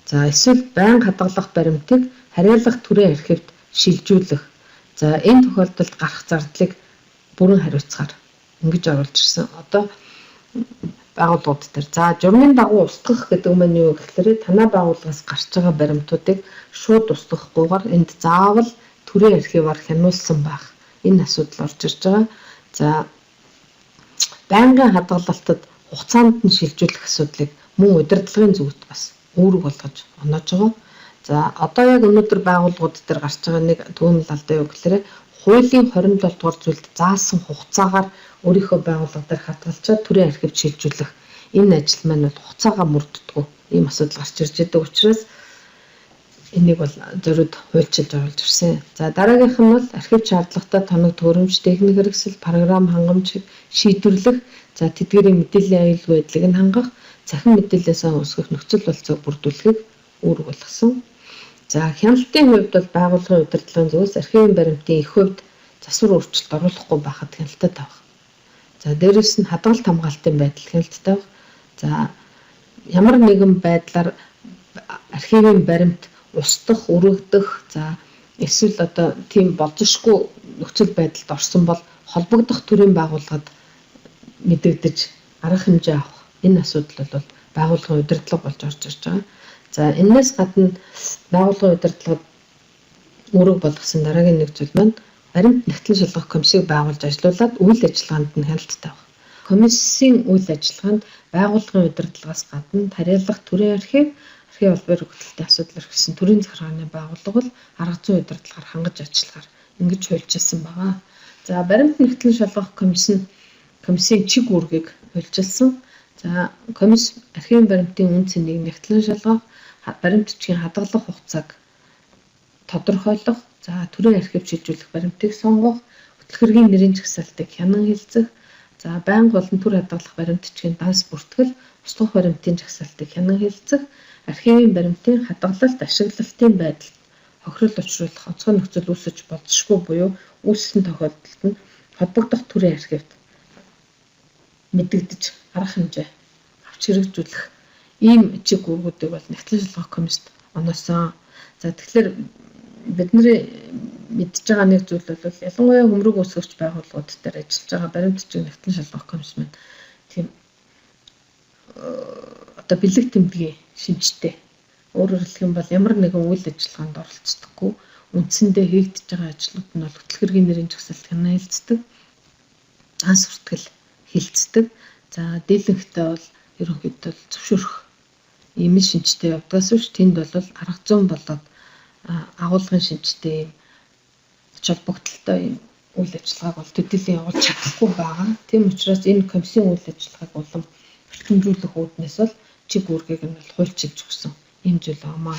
За эсвэл байнга хадгалах баримтыг харьяалах төрийн архивд шилжүүлэх. За энэ тохиолдолд гарах зардлыг бүрэн хариуцахаар ингэж оруулж ирсэн. Одоо байгууллагууд дээр за журмын дагуу устгах гэдэг нь юу гэхээр танай байгууллагаас гарч байгаа баримтуудыг шууд устгахгүйгээр энд заавал төрийн архиваар хянуулсан байх. Энэ асуудал орж ирж байгаа. За байнгын хадгалалтад хугацаанд нь шилжүүлэх асуудлыг мөн удирдлагын зүгт бас үүрэг болгож оноож байгаа. За одоо яг өнөөдөр байгууллагууд дээр гарч байгаа нэг түүнэл алдаа юу гэхээр хуулийн 27 дугаар зүйлд заасан хугацаагаар өөрийнхөө байгууллага дээр хадгалчаад төрийн архивд шилжүүлэх энэ ажил маань бол хугацаагаа мөрддөггүй ийм асуудал гарч ирж байгаа учраас энийг бол зориуд хуульчилж оруулж ирсэн. За дараагийнх нь бол архив шаардлагатай тоног төхөөрөмж, техник хэрэгсэл, програм хангамж шийдвэрлэх, за тэдгээрийн мэдээллийн аюулгүй байдлыг нь хангах, цахим мэдээлэлээс үүсгэх нөхцөл болцоог бүрдүүлэхийг үүрэг болгосон. За хяналтын хувьд бол байгууллагын удирдлагын зүгээс архивын баримтын их хувьд засвар өөрчлөлт оруулахгүй байхад хяналтад тавих. За дээрэс нь хадгалт хамгаалтын байдал хяналтад тавих. За ямар нэгэн байдлаар архивын баримт устгах, өргөдөх, за эсвэл одоо тийм болзошгүй нөхцөл байдалд орсон бол холбогдох төрийн байгууллагад мэдэгдэж арга хэмжээ авах. Энэ асуудал бол байгууллагын удирдлага болж орж ирж байгаа. За энэс гадна байгууллагын удирдлагад үүрэг болгосон дараагийн нэг зүйл маань баримт нэгтлэн шалгах комиссийг байгуулж ажилуулад үйл ажиллагаанд нь хяналттай байх. Комиссийн үйл ажиллагаанд байгууллагын удирдлагаас гадна харьяалах төрийн архив, архив албан ёрийн хөтөлбөрийн асуудал эрхэлсэн төрийн захиргааны байгууллага бол арга зүйн удирдлагаар хангаж ажиллахаар ингэж хуульчилсан байгаа. За баримт нэгтлэн шалгах комиссийн чиг үүргийг хуульчилсан. За За комисс архивын баримтын үн цэнийг нягтлан шалгах, баримтчгийн хадгалах хугацааг тодорхойлох, за төрийн архив шилжүүлэх баримтыг сонгох, хөтлөх хэргийн нэрийн жагсаалтыг хянан хэлцэх, за байнга болон төр хадгалах баримтчгийн данс бүртгэл, устгах баримтын жагсаалтыг хянан хэлцэх, архивын баримтын хадгалалт, ашиглалтын байдалд хохирол учруулах онцгой нөхцөл үүсэж болзошгүй буюу үүссэн тохиолдолд нь холбогдох төрийн архивт мэдэгдэж арга хэмжээ авч хэрэгжүүлэх ийм чиг үүргүүдийг бол нягтлан шалгах комиссд оноосон. За тэгэхээр бидний мэдж байгаа нэг зүйл бол ялангуяа хөмрөг үүсгэгч байгууллагууд дээр ажиллаж байгаа баримтчиг нягтлан шалгах комисс маань тийм одоо бэлэг тэмдгийн шинжтэй. Өөрөөр хэлэх юм бол ямар нэгэн үйл ажиллагаанд оролцдоггүй, үндсэндээ хийгдэж байгаа ажлууд нь бол хөтлөх хэргийн нэрийн жагсаалт хянан хэлцдэг, данс бүртгэл хэлцдэг. За дийлэнхтэй бол ерөнхийдөө зөвшөөрөх ийм шинжтэй явдгаас биш тэнд бол арга зүйн болоод агуулгын шинжтэй ач холбогдолтой ийм үйл ажиллагааг бол төдийлөн явуулж чадахгүй байгаа. Тийм учраас энэ комиссийн үйл ажиллагааг улам хэмжүүлэх үүднээс бол чиг үүргийг нь бол хуульчилж өгсөн ийм зүйл байна.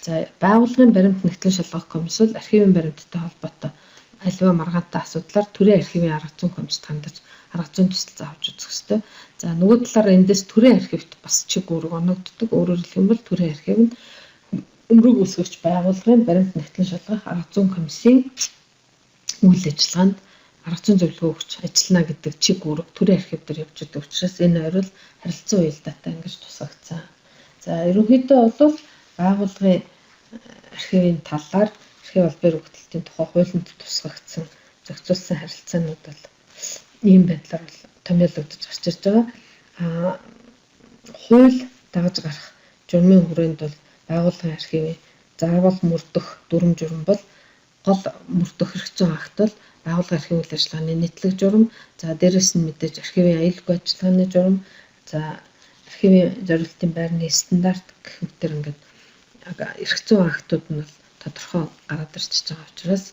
За байгууллагын баримт нягтлан шалгах комисс бол архивын баримттай холбоотой аливаа маргаантай асуудлаар төрийн архивын арга зүйн комиссд хандаж арга зүйн төсөл авч үзэх ёстой. За нөгөө талаараа эндээс төрийн архивт бас чиг үүрэг оногддог. Өөрөөр хэлэх юм бол төрийн архив нь өмрөг үүсгэгч байгууллагын баримт нягтлан шалгах арга зүйн комиссийн үйл ажиллагаанд арга зүйн зөвлөгөө өгч ажиллана гэдэг чиг үүрэг төрийн архив дээр явж байгаа учраас энэ ойрол харилцан уялдаатай ингэж тусгагдсан. За ерөнхийдөө бол байгууллагын архивын талаар архив албаар өгөгдлтийн тухай хуулинд тусгагдсан зохицуулсан харилцаанууд бол ийм байдлаар бол томьёологдож гарч ирж байгаа. Хууль дагаж гарах журмын хүрээнд бол байгууллагын архивын заавал мөрдөх дүрм журам бол гол мөрдөх хэрэгцээ акт бол байгууллагын архивын үйл ажиллагааны нийтлэг журам, за дээрэс нь мэдээж архивын аюулгүй ажиллагааны журам, за архивын зорилтын байрны стандарт гэх мэтэр ингээд хэрэгцээ актууд нь бол тодорхой гараад ирчихэж байгаа учраас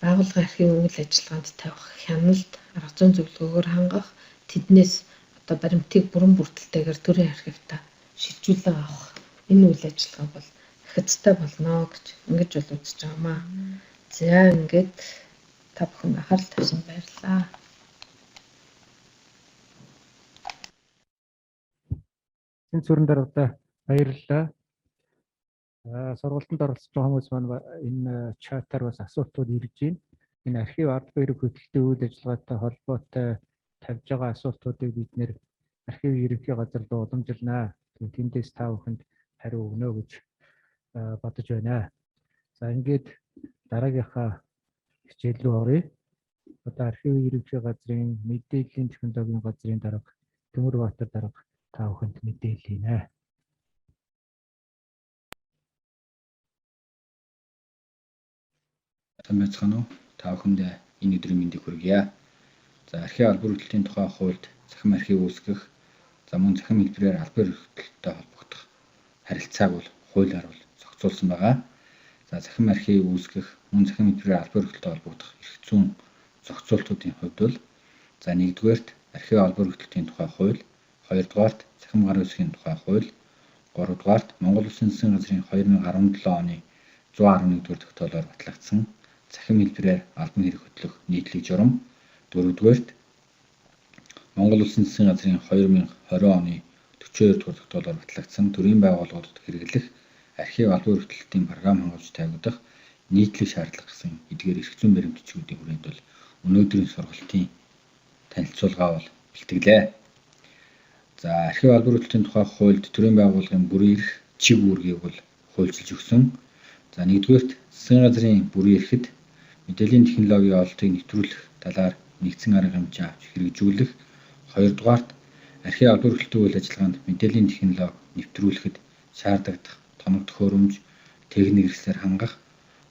байгууллагын архивын үйл ажиллагаанд тавих хяналт, арга зүйн зөвлөгөөгөөр хангах, тэднээс одоо баримтыг бүрэн бүртэлтэйгээр төрийн архивтаа шилжүүлэн авах энэ үйл ажиллагаа бол хязтай болно гэж ингэж бол үзэж байгаамаа. За ингээд та бүхэн анхаарал тавьсан баярлалаа. Энд сүрэн дараатай баярлалаа. Сургалтанд оролцож байгаа хүмүүс маань энэ чатаар бас асуултууд ирж байна. Энэ архив ард баярыг хөтөлбөрийн үйл ажиллагаатай холбоотой тавьж байгаа асуултуудыг бид нэр архивын ерөнхий газар руу уламжилнаа. Тэндээс та бүхэнд хариу өгнө гэж бодож байна. За ингээд дараагийнхаа хичээл рүү оръё. Одоо архивын ерөнхий газрын мэдээллийн технологийн газрын дарга Төмөрбаатар дарга та бүхэнд мэдээлэлийнэ. Тамбайцхан уу? Та бүхэнд энэ өдрийн мэндийг хүргье. За архив албар хөтөлбөрийн тухай хуульд захим архив үүсгэх, за мөн захим хэлбэрээр албар хөтөлбөртэй холбогдох харилцааг бол хуулиар бол зохицуулсан байгаа. За захим архив үүсгэх, мөн захим хэлбэрээр албар хөтөлбөртэй холбогдох эрх зүйн зохицуултуудын хувьд бол за 1-р архив албар хөтөлбөрийн тухай хууль, 2-р захим гар үсгийн тухай хууль, 3-р Монгол Улсын засгийн газрын 2017 оны 111-р тогтоолоор батлагдсан захим хэлбэрээр албан хэрэг хөтлөх нийтлэг журам, 4-р Монгол Улсын засгийн газрын 2020 оны 42-р тогтоолоор батлагдсан төрийн байгууллагуудад хэрэглэх архив албан хөтөлбөрийн програм хангуулж тавигдах нийтлэг шаардлага гэсэн эдгээр эрх зүйн баримтчгүүдийн хүрээнд бол өнөөдрийн сургалтын танилцуулга бол бэлтгэлээ. За архив албан хөтөлбөрийн тухай хуульд төрийн байгууллагын бүрэн эрх чиг үүргийг бол хуульчилж өгсөн. За 1-р засгийн газрын бүрэн эрхэд мэдээллийн технологийн ололтыг нэвтрүүлэх талаар нэгдсэн арга хэмжээ авч хэрэгжүүлэх, 2-р архив албан хөтөлбөрийн үйл ажиллагаанд мэдээллийн технологи нэвтрүүлэхэд шаардлагатай тоног төхөөрөмж, техник хэрэгслээр хангах,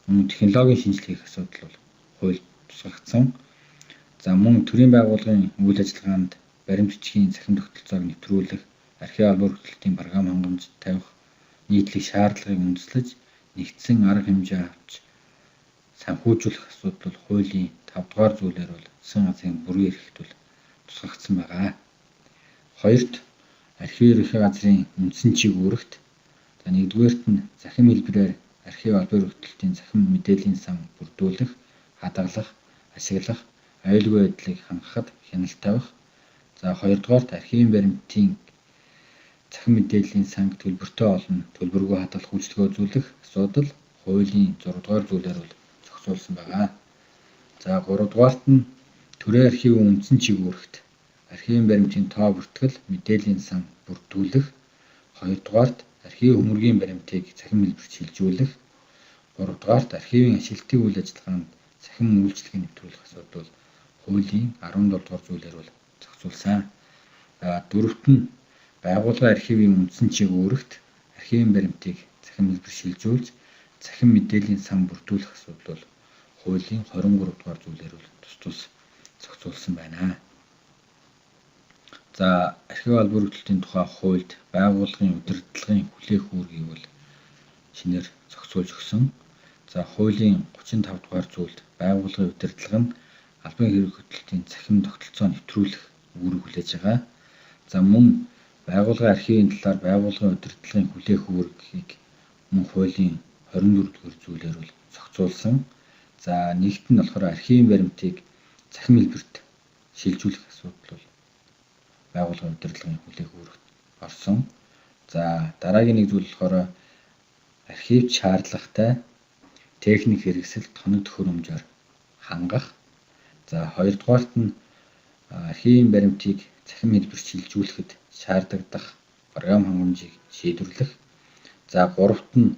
мөн технологийн шинжилгээ хийх асуудал бол хуульд тусгагдсан. За мөн төрийн байгууллагын үйл ажиллагаанд баримтчгийн захим тогтолцоог нэвтрүүлэх, архив албан хөтөлбөрийн програм хангамж тавих нийтлэг шаардлагыг үндэслэж нэгдсэн арга хэмжээ авч санхүүжүүлэх асуудал бол хуулийн 5-р зүйлээр бол засгийн газрын бүрэн эрхт бол тусгагдсан байгаа. 2-т архив ерөнхий газрын үндсэн чиг үүрэгт за нэгдүгээрт нь захим хэлбэрээр архив албан хөрөлтийн захим мэдээллийн сан бүрдүүлэх, хадгалах, ашиглах, аюулгүй байдлыг хангахад хяналт тавих. За хоёрдугаарт архивын баримтын захим мэдээллийн санг төлбөртэй олон төлбөргүй хадгалах үйлчлэгээ үзүүлэх асуудал хуулийн 6 дугаар зүйлээр бол зохицуулсан байгаа. За 3 дугаарт нь төрийн архивын үндсэн чиг үүрэгт архивын баримтын тоо бүртгэл, мэдээллийн сан бүрдүүлэх. 2 дугаарт архивын хөмөргийн баримтыг захим хэлбэрт шилжүүлэх. 3 дугаарт архивын ашиглалтын үйл ажиллагаанд захим үйлчлэгээ нэвтрүүлэх асуудал хуулийн 17 дугаар зүйлээр бол зохицуулсан. Дөрөвт нь байгууллагын архивын үндсэн чиг үүрэгт архивын баримтыг захим хэлбэрт шилжүүлж захим мэдээллийн сан бүрдүүлэх асуудал бол хуулийн 23 дугаар зүйлээр бол тус зохицуулсан байна. За архив албан хөрөлтийн тухай хуульд байгууллагын удирдлагын хүлээх үүргийг бол шинээр зохицуулж өгсөн. За хуулийн 35 дугаар зүйлд байгууллагын удирдлага нь албан хөрөлтийн захим тогтолцоо нэвтрүүлэх үүрэг хүлээж байгаа. За мөн байгууллагын архивын талаар байгууллагын удирдлагын хүлээх үүргийг мөн хуулийн 24 дугаар зүйлээр бол зохицуулсан. За нэгт нь болохоор архивын баримтыг захим хэлбэрт шилжүүлэх асуудал бол байгууллагын удирдлагын хүлээх үүрэгт орсон. За дараагийн нэг зүйл болохоор архивч шаардлагатай техник хэрэгсэл тоног төхөөрөмжөөр хангах. За хоёрдугаарт нь архивын баримтыг захим хэлбэрт шилжүүлэхэд шаардлагадах програм хангамжийг шийдвэрлэх. За гуравт нь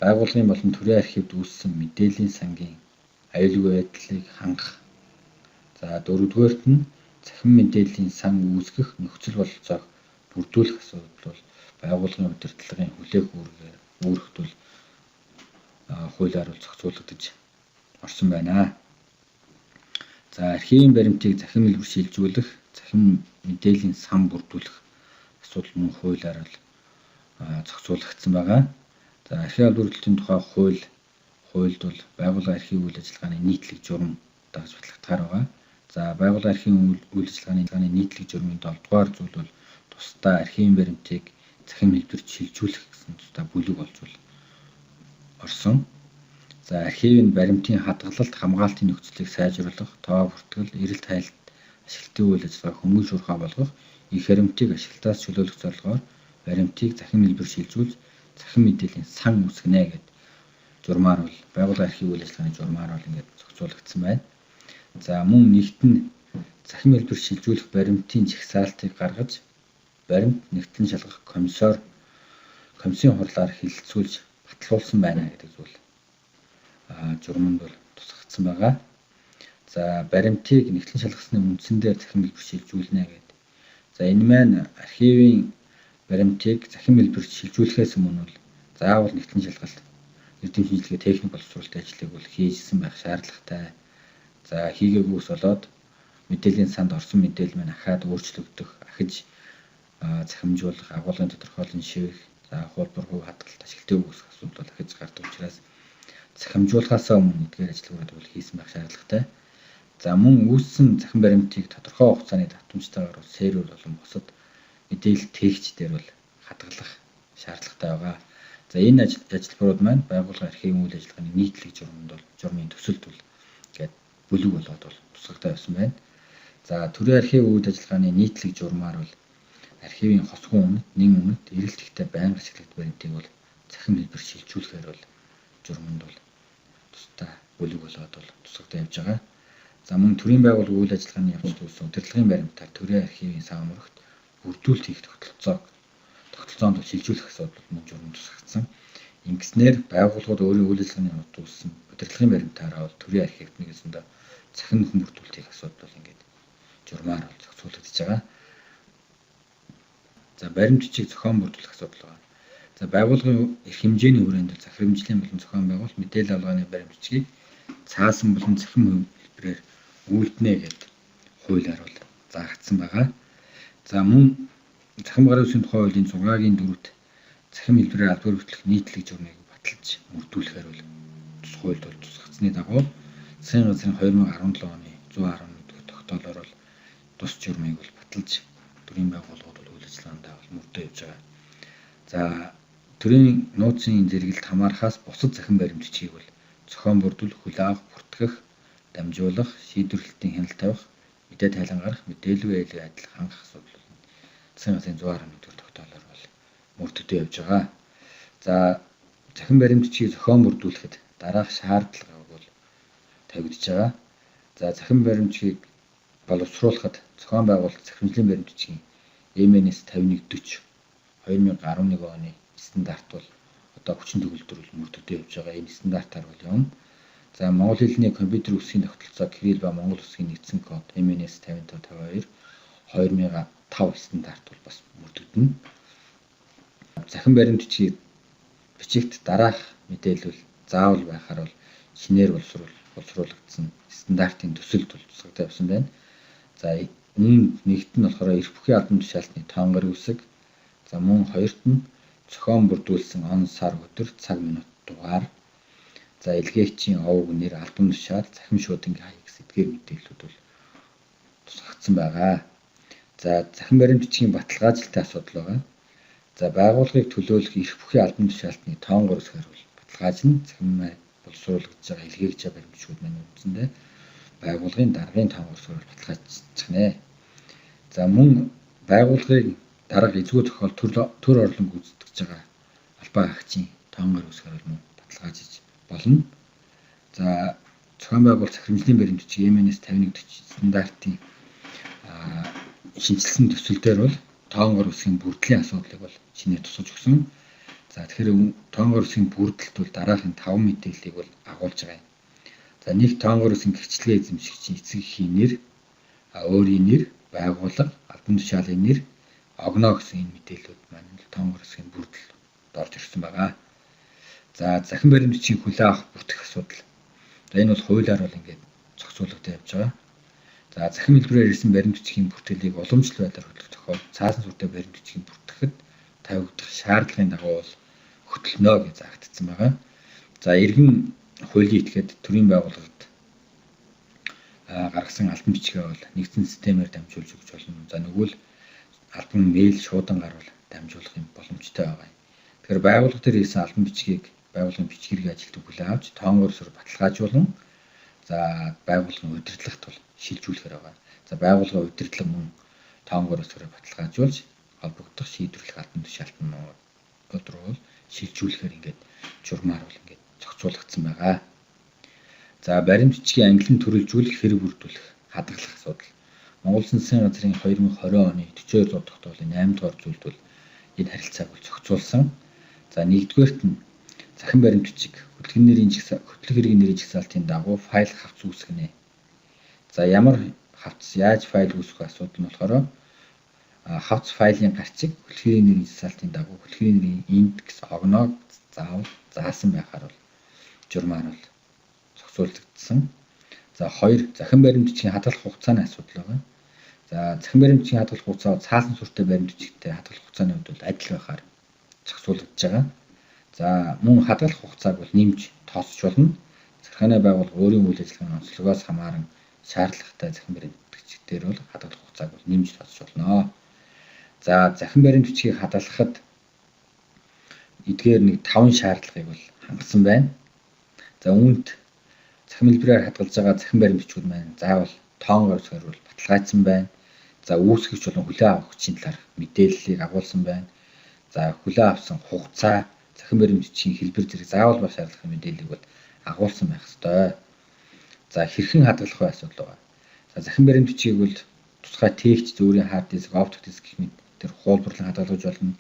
байгууллагын болон төрийн архивд үүссэн мэдээллийн сангийн аюулгүй байдлыг хангах. За дөрөвдүгээрт нь захим мэдээллийн сан үүсгэх нөхцөл бололцоог бүрдүүлэх асуудал бол байгууллагын удирдлагын хүлээх үүрэгт бол хуулиар бол зохицуулагдаж орсон байна. За архивын баримтыг захим хэлбэрт шилжүүлэх, захим мэдээллийн сан бүрдүүлэх асуудал мөн хуулиар бол зохицуулагдсан байгаа. За архив албан хөрөлтийн тухай хуульд бол байгууллагын архивын үйл ажиллагааны нийтлэг журам дагаж батлагдахаар байгаа. За байгууллагын архивын үйл ажиллагааны нийтлэг журмын 7 дугаар зүйл бол тусдаа архивын баримтыг захим хэлбэрт шилжүүлэх гэсэн тусдаа бүлэг болж бол орсон. За архивын баримтын хадгалалт хамгаалтын нөхцөлийг сайжруулах, тоо бүртгэл, эрэлт хайлт ашиглалтын үйл ажиллагааг хүмүүн шуурхай болгох, их баримтыг ашиглалтаас чөлөөлөх зорилгоор баримтыг захим хэлбэрт шилжүүлж захим мэдээллийн сан үүсгэнэ гэдэг журмаар бол байгууллагын архивын үйл ажиллагааны журмаар бол ингээд зохицуулагдсан байна. За мөн нэгт нь захим хэлбэрт шилжүүлэх баримтын жагсаалтыг гаргаж баримт нэгтлэн шалгах комиссийн хурлаар хэлэлцүүлж батлуулсан байна гэдэг зүйл журманд бол тусгагдсан байгаа. За баримтыг нэгтлэн шалгасны үндсэн дээр захим хэлбэрт шилжүүлнэ гэдэг. За энэ маань архивын баримтыг захим хэлбэрт шилжүүлэхээс өмнө бол заавал нэгтлэн шалгалт эрдэм шинжилгээ техник боловсруулалтын ажлыг бол хийжсэн байх шаардлагатай. За хийгээгүйс болоод мэдээллийн санд орсон мэдээлэл маань ахаад өөрчлөгдөх, ахиж захимжуулах, агуулгын тодорхойлон шивэх, за хуулбар хувь хадгалалт ашиглалтын үүсгэх асуудал бол ахиж гардаг учраас захимжуулахаасаа өмнө эдгээр ажлууд бол хийсэн байх шаардлагатай. За мөн үүссэн захин баримтыг тодорхой хугацааны давтамжтайгаар бол сервер болон бусад мэдээлэл тээгчдээр бол хадгалах шаардлагатай байгаа. За энэ ажилбарууд маань байгууллагын архивын үйл ажиллагааны нийтлэг журмын төсөлд бол гээд бүлэг болоод бол тусгагдаа явсан байна. За төрийн архивын үйл ажиллагааны нийтлэг журмаар бол архивын хосгон үнэт, нэн үнэт, эрэлт ихтэй байнга ашиглагдах баримтыг бол захим хэлбэрт шилжүүлэхээр бол журманд бол тусдаа бүлэг болоод бол тусгагдаа явж байгаа. За мөн төрийн байгууллага үйл ажиллагааны явц төвсөн удирдлагын баримтаар төрийн архивын саамрагт бүрдүүлэлт хийх тогтолцоонд шилжүүлэх асуудал мөн журманд тусгагдсан. Ингэснээр байгууллагууд өөрийн үйл ажиллагааны явц төвсөн удирдлагын баримтаараа бол төрийн архивт нэгэсэндээ захин нөхөн бүрдүүлэлт хийх асуудал бол ингээд журмаар бол зохицуулагдаж байгаа. За баримт бичиг зохион бүрдүүлэх асуудал байна. За байгууллагын эрх хэмжээний хүрээнд захирамжлын болон зохион байгуулалт мэдээлэл авалгааны баримт бичгийг цаасан болон захим хэлбэрээр үйлдэнэ гэдэг хуулиар бол заагдсан байгаа. За мөн захим гарын үсгийн тухай хуулийн 6-гийн 4-т захим хэлбэрээр албан хөрөлтөх нийтлэг журмыг баталж мөрдүүлэхээр бол тус хуульд бол тусгацсны дагуу засгийн газрын 2017 оны 111 дэх тогтоолоор бол тус журмыг бол баталж төрийн байгууллагууд бол үйл ажиллагаандаа бол мөрдөө явж байгаа. За төрийн нууцын зэрэгэлд хамаарахаас бусад захин баримтчийг бол зохион бүрдүүл, хүлээн авах, бүртгэх, дамжуулах, шийдвэрлэлтийн хяналт тавих, мэдээ тайлан гаргах, мэдээлэл байлиг адил хангах асуудал бол засгийн газрын 111-р тогтоолоор бол мөрдөгдөж явж байгаа. За захин баримтчийг зохион бүрдүүлэхэд дараах шаардлага бол тавигдж байгаа. За захин баримтчийг боловсруулахад зохион байгуулалт захирамжлын баримтчийн MNS 5140 2011 оны стандарт бол одоо хүчин төгөлдөр мөрдөгдөж явж байгаа. Энэ стандартаар бол юм. За Монгол хэлний компьютер үсгийн тогтолцоо Кирилл ба Монгол үсгийн нэгдсэн код MNS 5552 2005 стандарт бол бас мөрдөгдөнө. Захин баримтчийг бичигт дараах мэдээлэл заавал байхаар бол шинээр боловсруулагдсан стандартын төсөлд бол тусгагдсан явсан байна. За нэгт нь болохоор эрх бүхий албан тушаалтны тоон гариг үсэг. За мөн хоёрт нь зохион бүрдүүлсэн он сар өдөр цаг минут дугаар. За илгээгчийн овог нэр, албан тушаал, захим шуудангийн хаяг эдгээр мэдээллүүд бол тусгагдсан байгаа. За захин баримтчийн баталгаажилтын асуудал байгаа. За байгууллагыг төлөөлөх эрх бүхий албан тушаалтны тоон гариг үсгээр бол баталгаажин захин боловсруулагдж байгаа илгээгч баримтчид маань үндсэндээ байгууллагын даргын тоон гариг үсгээр баталгаажчих нэ. За мөн байгууллагыг дарга эзгүй тохиол төр орлон гүйцэтгэж байгаа албан хаагчийн тоон гариг үсгээр мөн баталгаажиж болно. За зохион байгуулалт захирамжлын баримтчийг MNS 5140 стандартын шинжилсэн төсөл дээр бол тоон гариг үсгийн бүрдлийн асуудлыг бол шинээр тусгаж өгсөн. За тэгэхээр тоон гариг үсгийн бүрдэлт бол дараагийн 5 мэдээллийг бол агуулж байгаа юм. За нэг тоон гариг үсгийн гэрчлэгээ эзэмшигчийн эцэгхийн нэр, өөрийн нэр, байгууллага, албан тушаалын нэр, огноо гэсэн энэ мэдээллүүд маань тоон гариг үсгийн бүрдэлд орж ирсэн байгаа. За захин баримтчийн хүлээн авах бүртгэх асуудал. За энэ бол хуулиар бол ингээд зохицуулагдаж явж байгаа. За захин хэлбэрээр ирсэн баримтчгийн бүртгэлийг уламжлалт байдлаар хөтлөх тохиол цаасан сүртэй баримтчгийн бүртгэхэд тавигдах шаардлагын дагуу бол хөтлөнө гэж заагдсан байгаа. За иргэн хуулийн этгээд төрийн байгууллагад гаргасан албан бичгээ бол нэгдсэн системээр дамжуулж өгч болно. За нөгөөл албан мэйл шуудангаар бол дамжуулах юм боломжтой байгаа юм. Тэгэхээр байгууллага дээр хийсэн албан бичгийг байгууллагын бичиг хэрэг ажилтг хүлээн авч тоон гариг үсгээр баталгаажуулан за байгууллагын удирдлагт бол шилжүүлэхээр байгаа. За байгууллагын удирдлага мөн тоон гариг үсгээр баталгаажуулж холбогдох шийдвэрлэх албан тушаалтнууд руу шилжүүлэхээр ингээд журмаар бол ингээд зохицуулагдсан байгаа. За баримтчгийн ангилан төрөлжүүлэх хэрэг бүрдүүлэх хадгалах асуудал. Монгол Улсын засгийн газрын 2020 оны 42 дугаар тогтоолын 8 дугаар зүйлд бол энэ харилцааг бол зохицуулсан. За нэгдүгээрт нь захин баримтчиг хөтлөх хэргийн нэрийн жагсаалтын дагуу файл хавц үүсгэнэ. За ямар хавц яаж файл үүсгэх асуудал нь болохоор хавц файлын гарчиг хөтлөх хэргийн нэрийн жагсаалтын дагуу хөтлөх хэргийн нэрийн индекс огноог заавал заасан байхаар бол журмаар бол зохицуулагдсан. За 2 захин баримтчгийн хадгалах хугацааны асуудал байгаа. За захин баримтчгийн хадгалах хугацаа цаасан сүртэй баримтчигтэй хадгалах хугацааны хувьд бол адил байхаар зохицуулагдж байгаа. За мөн хадгалах хугацааг бол нэмж тооцож болно. Захиргааны байгууллага өөрийн үйл ажиллагааны онцлогоос хамааран шаардлагатай захин баримтчигтэр бол хадгалах хугацааг бол нэмж тооцож болно. За захин баримтчгийг хадгалахад эдгээр нэг 5 шаардлагыг бол хангасан байна. За үүнд захин хэлбэрээр хадгалж байгаа захин баримтчид маань заавал тоон гариг үсгээр бол баталгаажсан байна. За үүсгэгч болон хүлээн авагчийн талаар мэдээллийг агуулсан байна. За хүлээн авсан хугацаа, захин баримтчийн хэлбэр зэрэг заавал ба шаардлагатай мэдээллийг бол агуулсан байх ёстой. За хэрхэн хадгалах вэ асуудал байгаа. За захин баримтчийг бол тусгай тээгч зөөрийн хард диск, оптик диск гэх мэт тэр хуулбарлан хадгалж болно.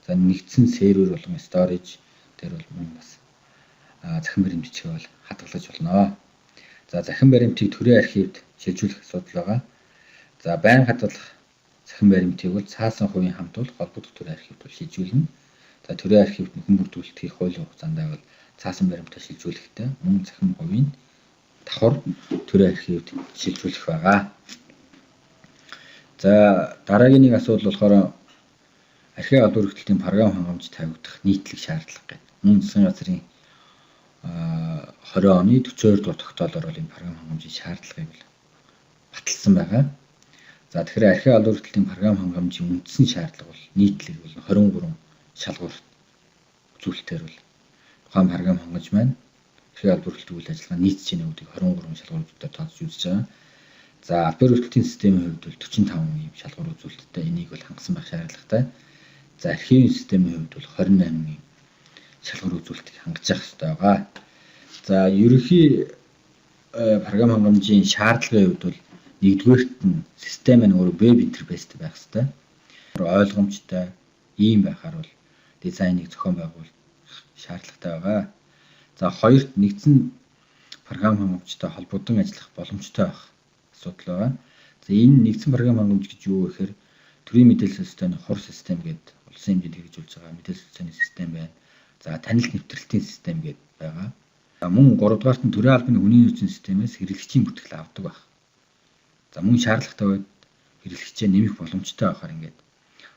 За нэгдсэн сервер болон storage тэр бол мөн бас захин баримтчийг бол хадгалж болно. За захин баримтыг төрийн архивд шилжүүлэх асуудал байгаа. За байнга хадгалах захин баримтыг бол цаасан хувийн хамт бол холбогдох төрийн архивд бол шилжүүлнэ. За төрийн архивд нөхөн бүрдүүлэлтийн хуулийн хугацаанд бол цаасан баримтаа шилжүүлэхдээ мөн захин хувийн давхар төрийн архивд шилжүүлэх байгаа. За дараагийн нэг асуудал болохоор архив албан хөргөлтийн програм хангамж тавигдах нийтлэг шаардлага гэдэг. Мөн засгийн газрын 20 оны 42 дугаар тогтоолоор бол энэ програм хангамжийн шаардлагыг баталсан байгаа. За тэгэхээр архив албан хүртэлтийн програм хангамжийн үндсэн шаардлага бол нийтлэг бол 23 шалгуур үзүүлэлтээр бол тухайн програм хангамж маань архив албан хүртэлтийн үйл ажиллагаа нийцэж яах үүдийг 23 шалгууруудаар тооцож үзэж байгаа. За албан хүртэлтийн системийн хувьд бол 45 ийм шалгуур үзүүлэлттэй энийг бол хангасан байх шаардлагатай. За архивын системийн хувьд бол 28 ийм шалгуур үзүүлэлтийг хангаж явах хэрэгтэй байгаа. За ерөнхий програм хангамжийн шаардлагын хувьд бол нэгдүгээрт нь систем нь өөрөө веб интерфейстэй байх хэрэгтэй. Ойлгомжтой ийм байхаар бол дизайныг зохион байгуулах шаардлагатай байгаа. За хоёрт нэгдсэн програм хангамжтай холбогдсон ажиллах боломжтой байх асуудал байгаа. За энэ нэгдсэн програм хангамж гэж юу вэ гэхээр төрийн мэдээлэл системийн хур систем гэдэг улсын хэмжээнд хэрэгжүүлж байгаа мэдээлэл системийн систем байна. За танилт нэвтрэлтийн систем гэдэг байгаа. За мөн 3 дугаарт нь төрийн албаны хүний нөөцийн системээс хэрэглэгчийн бүтгэл авдаг байх. За мөн шаардлагатай үед хэрэглэгчээ нэмэх боломжтой байхаар ингээд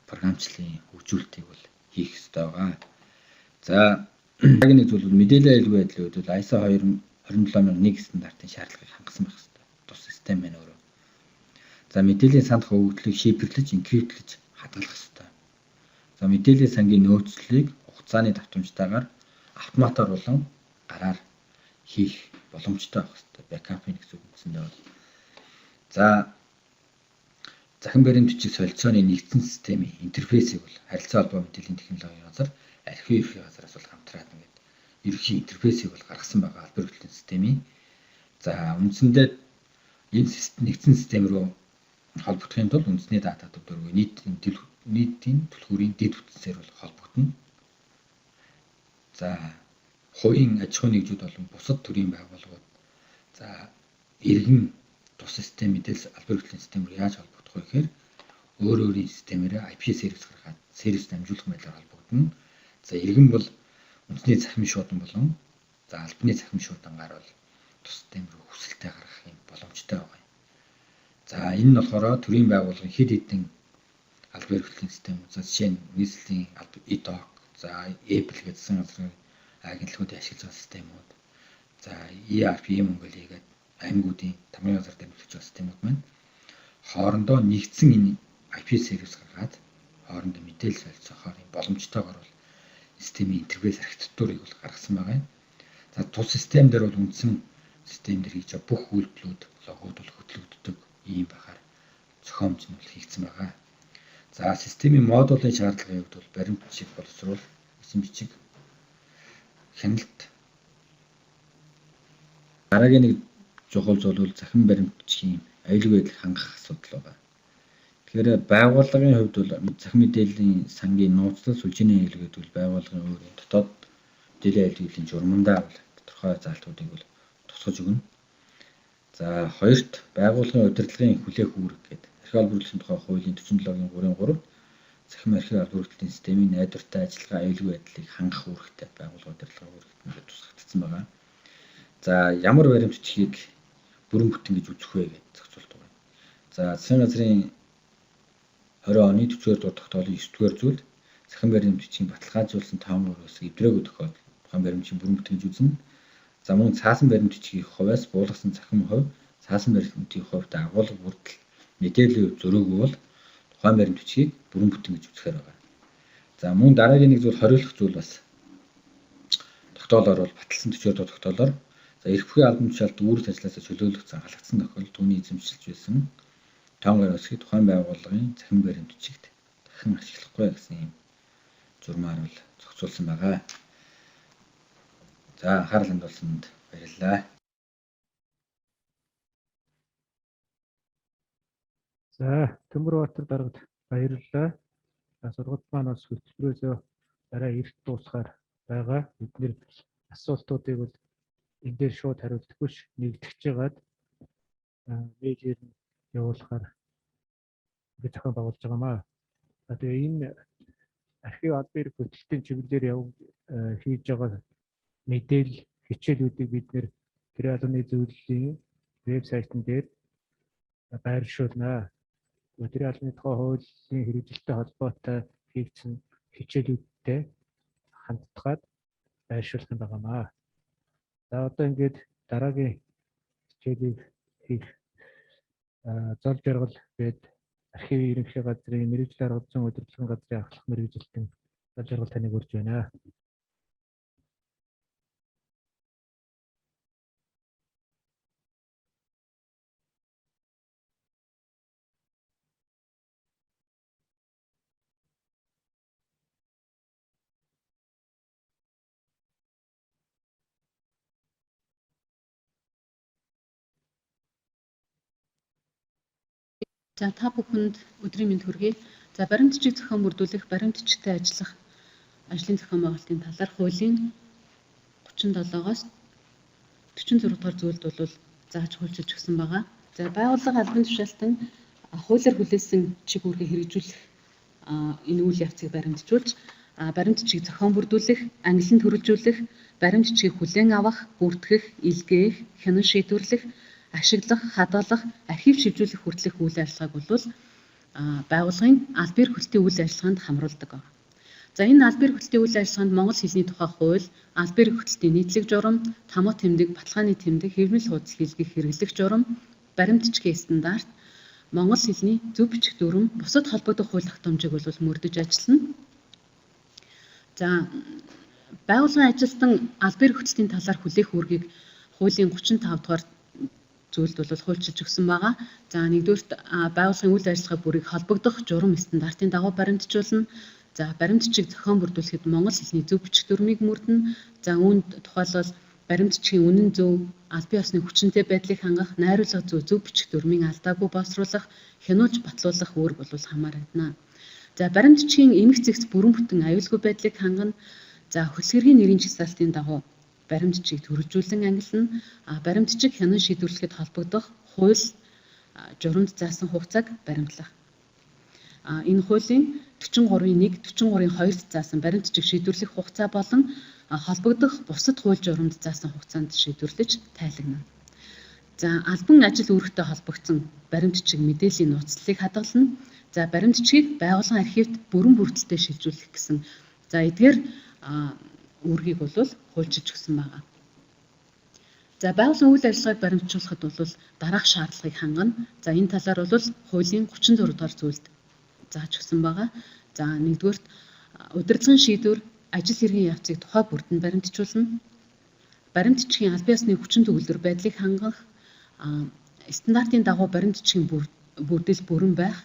програмчлалын хөгжүүлэлтийг бол хийх хэрэгтэй байгаа. За дараагийн нэг зүйл бол мэдээллийн аюулгүй байдлын үед бол ISO 27001 стандартын шаардлагыг хангасан байх хэрэгтэй. Тус систем байна өөрөө. За мэдээллийн сандах өгөгдлийг шифрлэж, энкриптлэж хадгалах хэрэгтэй. За мэдээллийн сангийн нөөцлөлийг хугацааны давтамжтайгаар автоматар болон гараар хийх боломжтой байх хэрэгтэй. Бэкапын гэсэн үг үндсэндээ бол. За захин баримт бичиг солилцооны нэгдсэн системийн интерфейсийг бол харилцаа холбоо мэдээллийн технологийн газар архив ерхий газараас бол хамтраад ингээд ерхий интерфейсийг бол гаргасан байгаа албан хүртэлтийн системийн. За үндсэндээ энэ нэгдсэн систем рүү холбогдохын тулд үндэсний дата төвдөргүй нийтийн түлхүүрийн дэд бүтцээр бол холбогдно. За хувийн аж ахуйн нэгжүүд болон бусад төрийн байгууллагууд за иргэн тус систем мэдээлэл албан хүртэлтийн системээр яаж холбогдох вэ гэхээр өөрийн системээрээ IP сервис гаргаад сервис дамжуулах байдлаар холбогдно. За иргэн бол үндэсний цахим шуудан болон за албаны цахим шуудангаар бол тус систем рүү хүсэлтээ гаргах юм боломжтой байгаа. За энэ нь болохоор төрийн байгууллагын хэд хэдэн албан хүртэлтийн систем за жишээ нь нийслэлийн EDOC за Apple гэдэг засгийн газрын агентлагуудын ашиглаж байгаа системүүд за ERP Mongolia гэдэг аймагуудын тамгын газар дамжуулж байгаа системүүд маань хоорондоо нэгдсэн энэ IP сервис гаргаад хоорондоо мэдээлэл солилцохоор юм боломжтойгоор бол системийн интерфейс архитектурыг бол гаргасан байгаа юм. За тус систем дээр бол үндсэн систем дээр хийж байгаа бүх үйлдэлүүд логод бол хөтлөгддөг ийм байхаар зохиомж нь бол хийгдсэн байгаа. За системийн модулын шаардлагын хувьд бол баримт бичиг боловсруул, эсэн бичиг, хяналт. Дараагийн нэг чухал зүйл бол захин баримт бичгийн аюулгүй байдлыг хангах асуудал байгаа. Тэгэхээр байгууллагын хувьд бол захин мэдээллийн сангийн нууцлал сүлжээний аюулгүй байдал байгууллагын өөрийн дотоод мэдээллийн аюулгүйлийн журмандаа бол тодорхой заалтуудыг бол тусгаж өгнө. За хоёрт байгууллагын удирдлагын хүлээх үүрэг гэдэг архив албан хүртэлтийн тухай хуулийн 47-гийн 3-3 захин архив албан хүртэлтийн системийн найдвартай ажиллагаа аюулгүй байдлыг хангах үүрэгтэй байгууллагын удирдлагын үүрэгт тусгагдсан байгаа. За ямар баримт бичгийг бүрэн бүтэн гэж үзэх вэ гэж зохицуулт байгаа. За засгийн газрын 20 оны 40-р дугаар тогтоолын 9-р зүйл захин баримт бичгийн баталгаажуулсан тоон өрөөс эвдрээгүй тохиолдолд тухайн баримтын бүрэн бүтэн гэж үзнэ. За мөн цаасан баримт бичгийн хувьас буулгасан захин хувь цаасан баримтын хувьд агуулга бүрдэл мэдээллийн зөрөөгүй бол тухайн баримт бичгийг бүрэн бүтэн гэж үзэхээр байгаа. За мөн дараагийн нэг зүйл хориглох зүйл бас тогтоолоор бол баталсан 40-р дугаар тогтоолоор за эрх бүхий албан тушаалд үүрэг ажилласаа чөлөөлөх зан халагдсан тохиолдолд түүний эзэмшилж байсан тоон гараа өсгөх тухайн байгууллагын захин баримт бичигт дахин ашиглахгүй гэсэн юм журмаар бол зохицуулсан байгаа. За анхаарал хандуулсанд баярлалаа. За Төмөрбаатар даргад баярлалаа. Сургууль маань бас хөтөлбөрөөсөө дараа эрт дуусгаар байгаа. Бид нэр асуултуудыг бол энэ дээр шууд хариулдаггүй ш нэгтгэж байгаад мэйжээр нь явуулахаар бид зохион байгуулж байгаамаа. Тэгээ энэ архив албан эрх хөтөлбөрийн чиглэлээр хийж байгаа мэдээлэл хичээлүүдийг бид нэр гэрээ албаны зөвлөлийн вебсайтн дээр байршуулнаа. Гэрээ албаны тухай хуулийн хэрэгжилтэй холбоотой хийгдсэн хичээлүүдтэй хандтгаад байршуулах юм байгаамаа. За одоо ингээд дараагийн хичээлийг хийх зол жаргал гээд архивын ерөнхий газрын мэргэжил арга зүйн удирдлагын газрын ахлах мэргэжилтэн жаргал таныг урьж байна. За та бүхэнд өдрийн мэнд хүргэе. За баримтчийг зохион бүрдүүлэх, баримтчтай ажиллах ажлын зохион байгуулалтын талаар хуулийн 37-оос 46 дугаар зүйлд бол зааж хуульчилж өгсөн байгаа. За байгууллага албан тушаалтан хуулиар хүлээсэн чиг үүргээ хэрэгжүүлэх энэ үйл явцыг баримтжуулж, баримтчийг зохион бүрдүүлэх, ангилан төрөлжүүлэх, баримтчийг хүлээн авах, бүртгэх, илгээх, хянан шийдвэрлэх, ашиглах, хадгалах, архив шилжүүлэх хүртэлх үйл ажиллагааг бол байгууллагын аль бие эрхлэлтийн үйл ажиллагаанд хамруулдаг. За энэ аль бие эрхлэлтийн үйл ажиллагаанд монгол хэлний тухай хууль, аль бие эрхлэлтийн нийтлэг журам, тамга тэмдэг, баталгааны тэмдэг, хэвлэл хуудас хийлгэх хэрэглэх журам, баримтчгийн стандарт, монгол хэлний зөв бичих дүрм, бусад холбогдох хууль тогтоомжийг бол мөрдөж ажиллана. За байгууллагын ажилтан аль бие эрхлэлтийн талаар хүлээх үүргийг хуулийн 35 дугаар зүйлд бол хуульчилж өгсөн байгаа. За нэгдүгürt байгууллагын үйл ажиллагаа бүрийг холбогдох журам стандартын дагуу баримтжуулна. За баримтчийг зохион бүрдүүлэхэд монгол хэлний зөв бичих дүрмийг мөрдөнө. За үүнд тухайлбал баримтчгийн үнэн зөв, аль бие усны хүчинтэй байдлыг хангах, найруулга зөв бичих дүрмийн алдаагүй боловсруулах, хянуулж батлуулах үүрэг бол хамаарна. За баримтчгийн эмх зэгц бүрэн бүтэн аюулгүй байдлыг хангана. За хөлсгэргийн нэрийн жагсаалтын дагуу баримтчийг төрөлжүүлэн ангилна. Баримтчийг хянан шийдвэрлэхэд холбогдох хууль журамд заасан хугацааг баримтлах. Энэ хуулийн 43-1, 43-2-д заасан баримтчийг шийдвэрлэх хугацаа болон холбогдох бусад хууль журамд заасан хугацаанд шийдвэрлэж тайлагна. За албан ажил үүрэгтэй холбогдсон баримтчийг мэдээллийн нууцлалыг хадгална. За баримтчийг байгууллагын архивт бүрэн бүртэлтэй шилжүүлэх гэсэн. За эдгээр үүргийг бол хуульчилж өгсөн байгаа. За байгууллагын үйл ажиллагааг баримтжуулахад бол дараах шаардлагыг хангана. За энэ талаар бол хуулийн 36 дугаар зүйлд зааж өгсөн байгаа. За нэгдүгürt удирдлагын шийдвэр ажил хэргийн явцыг тухай бүрдэнд баримтжуулна. Баримтчгийн аль бие усны хүчин төгөлдөр байдлыг хангах, стандартын дагуу баримтчгийн бүрдэл бүрэн байх.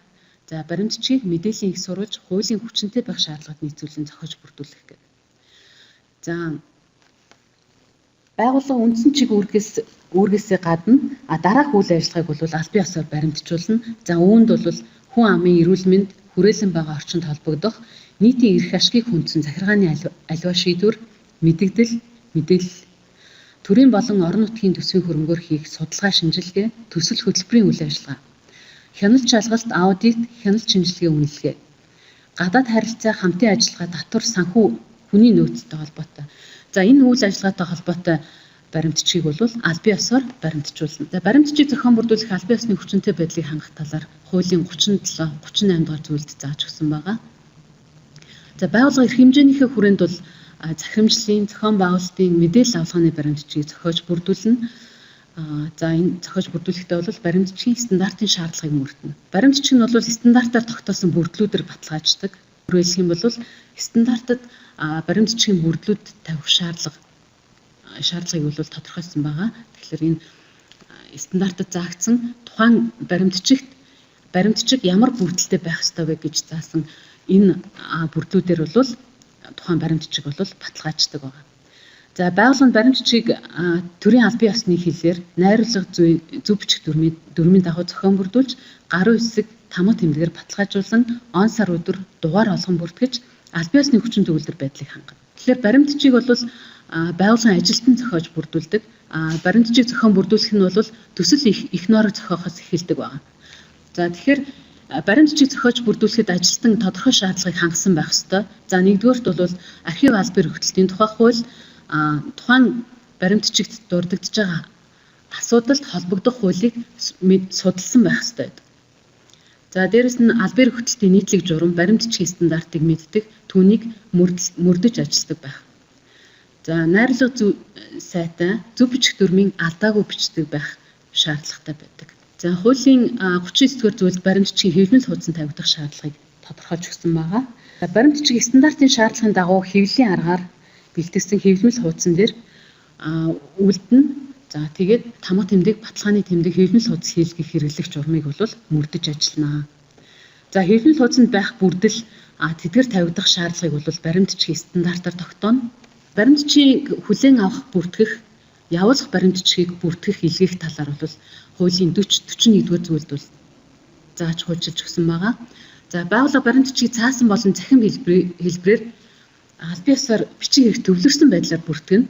За баримтчийг мэдээллийн их сурвалж хуулийн хүчинтэй байх шаардлагад нийцүүлэн зохиож бүрдүүлэх гэдэг. За байгууллага үндсэн чиг үүргээсээ гадна дараах үйл ажиллагааг бол аль бие усаар баримтжуулна. За үүнд бол хүн амын эрүүл мэнд, хүрээлэн байгаа орчинд холбогдох нийтийн эрх ашгийг хүндсэн захиргааны аливаа шийдвэр, мэдээлэл, төрийн болон орон нутгийн төсвийн хөрөнгөөр хийх судалгаа шинжилгээ, төсөл хөтөлбөрийн үйл ажиллагаа, хяналт шалгалт, аудит, хяналт шинжилгээ үнэлгээ, гадаад харилцаа, хамтын ажиллагаа, татвар, санхүү, хүний нөөцтэй холбоотой. За энэ үйл ажиллагаатай холбоотой баримтчийг бол аль бие усаар баримтжуулна. За баримтчийг зохион бүрдүүлэх аль бие усны хүчинтэй байдлыг хангах талаар хуулийн 37, 38 дугаар зүйлд зааж өгсөн байгаа. За байгууллага эрх хэмжээнийхээ хүрээнд бол захирамжлалын, зохион байгуулалтын мэдээлэл авалгааны баримтчийг зохиож бүрдүүлнэ. За энэ зохиож бүрдүүлэхдээ бол баримтчгийн стандартын шаардлагыг мөрдөнө. Баримтчиг нь бол стандартаар тогтоосон бүрдлүүдээр баталгааждаг. Өөрөөр хэлэх юм бол стандартад баримтчгийн бүрдлүүд тавих шаардлагыг бол тодорхойлсон байгаа. Тэгэхээр энэ стандартад заагдсан тухайн баримтчиг ямар бүрдэлтэй байх ёстой вэ гэж заасан энэ бүрдлүүдээр бол тухайн баримтчиг бол баталгааждаг байгаа. За байгууллагын баримтчийг төрийн аль бие усны хэлээр найруулга зөв бичих дүрмийн дагуу зохион бүрдүүлж, гаруй хэсэг тамга тэмдгээр баталгаажуулан он сар өдөр дугаар олгон бүртгэж аль бие усны хүчин төгөлдөр байдлыг хангана. Тэгэхээр баримтчийг бол байгууллагын ажилтан зохиож бүрдүүлдэг. Баримтчийг зохион бүрдүүлэх нь бол төсөл их норог зохиохоос эхэлдэг байна. За тэгэхээр баримтчийг зохиож бүрдүүлэхэд ажилтан тодорхой шаардлагыг хангасан байх ёстой. За нэгдүгээрт бол архив аль бие эрхлэлтийн тухай хууль тухайн баримтчигт дурддаж байгаа асуудалд холбогдох хуулийг судалсан байх ёстой. За дээрэс нь аль бие эрхлэлтийн нийтлэг журам баримтчгийн стандартыг мэддэг, түүнийг мөрдөж ажилладаг байх. За найруулга сайтай зөв бичих дүрмийн алдаагүй бичдэг байх шаардлагатай байдаг. За хуулийн 39-р зүйлд баримтчийн хэвлэмэл хуудсан тавигдах шаардлагыг тодорхойлж өгсөн байгаа. За баримтчийн стандартын шаардлагын дагуу хэвлэлийн аргаар бэлтгэсэн хэвлэмэл хуудсан дээр үлдэнэ. За тэгээд тамга тэмдэг, баталгааны тэмдэг хэвлэмэл хуудас хийлгэх хэрэглэх журмыг бол мөрдөж ажиллана. За хэвлэмэл хуудсанд байх бүрдэл тэдгэр тавигдах шаардлагыг бол баримтчийн стандартаар тогтооно. Баримтчийг хүлээн авах, бүртгэх, явуулах баримтчийг бүртгэх, илгээх талаар бол хуулийн 40-41-р зүйлд бол зааж хуульчилж өгсөн байгаа. За байгууллага баримтчийг цаасан болон цахим хэлбэрээр аль биесээр бичиг хэрэг төвлөрсөн байдлаар бүртгэнэ.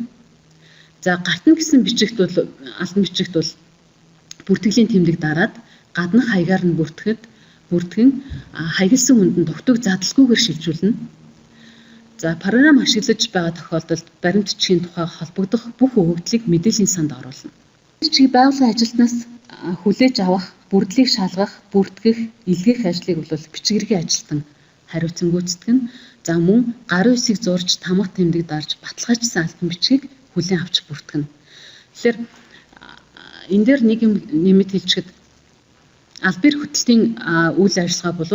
За гартна гэсэн бичигт бол албан бичигт бол бүртгэлийн тэмдэг дараад гаднах хаягаар нь бүртгэн хаягдсан хүнд нь дугтуйг задлалгүйгээр шилжүүлнэ. За програм ашиглаж байгаа тохиолдолд баримтчийн тухай холбогдох бүх өгөгдлийг мэдээллийн санд оруулна. Баримтчийг байгууллагын ажилтнаас хүлээж авах, бүрдлийг шалгах, бүртгэх, илгээх ажлыг бол бичгэргийн ажилтан хариуцсан гүйцэтгэнэ. За мөн гарын үсийг зурж, тамга тэмдэг дарж, баталгаажсан альбан бичгийг хүлээн авч бүртгэнэ. Тэгэхээр энэ дээр нэг юм нэмэт хэлчихэд аль бие хөтөлтийн үйл ажиллагаа бол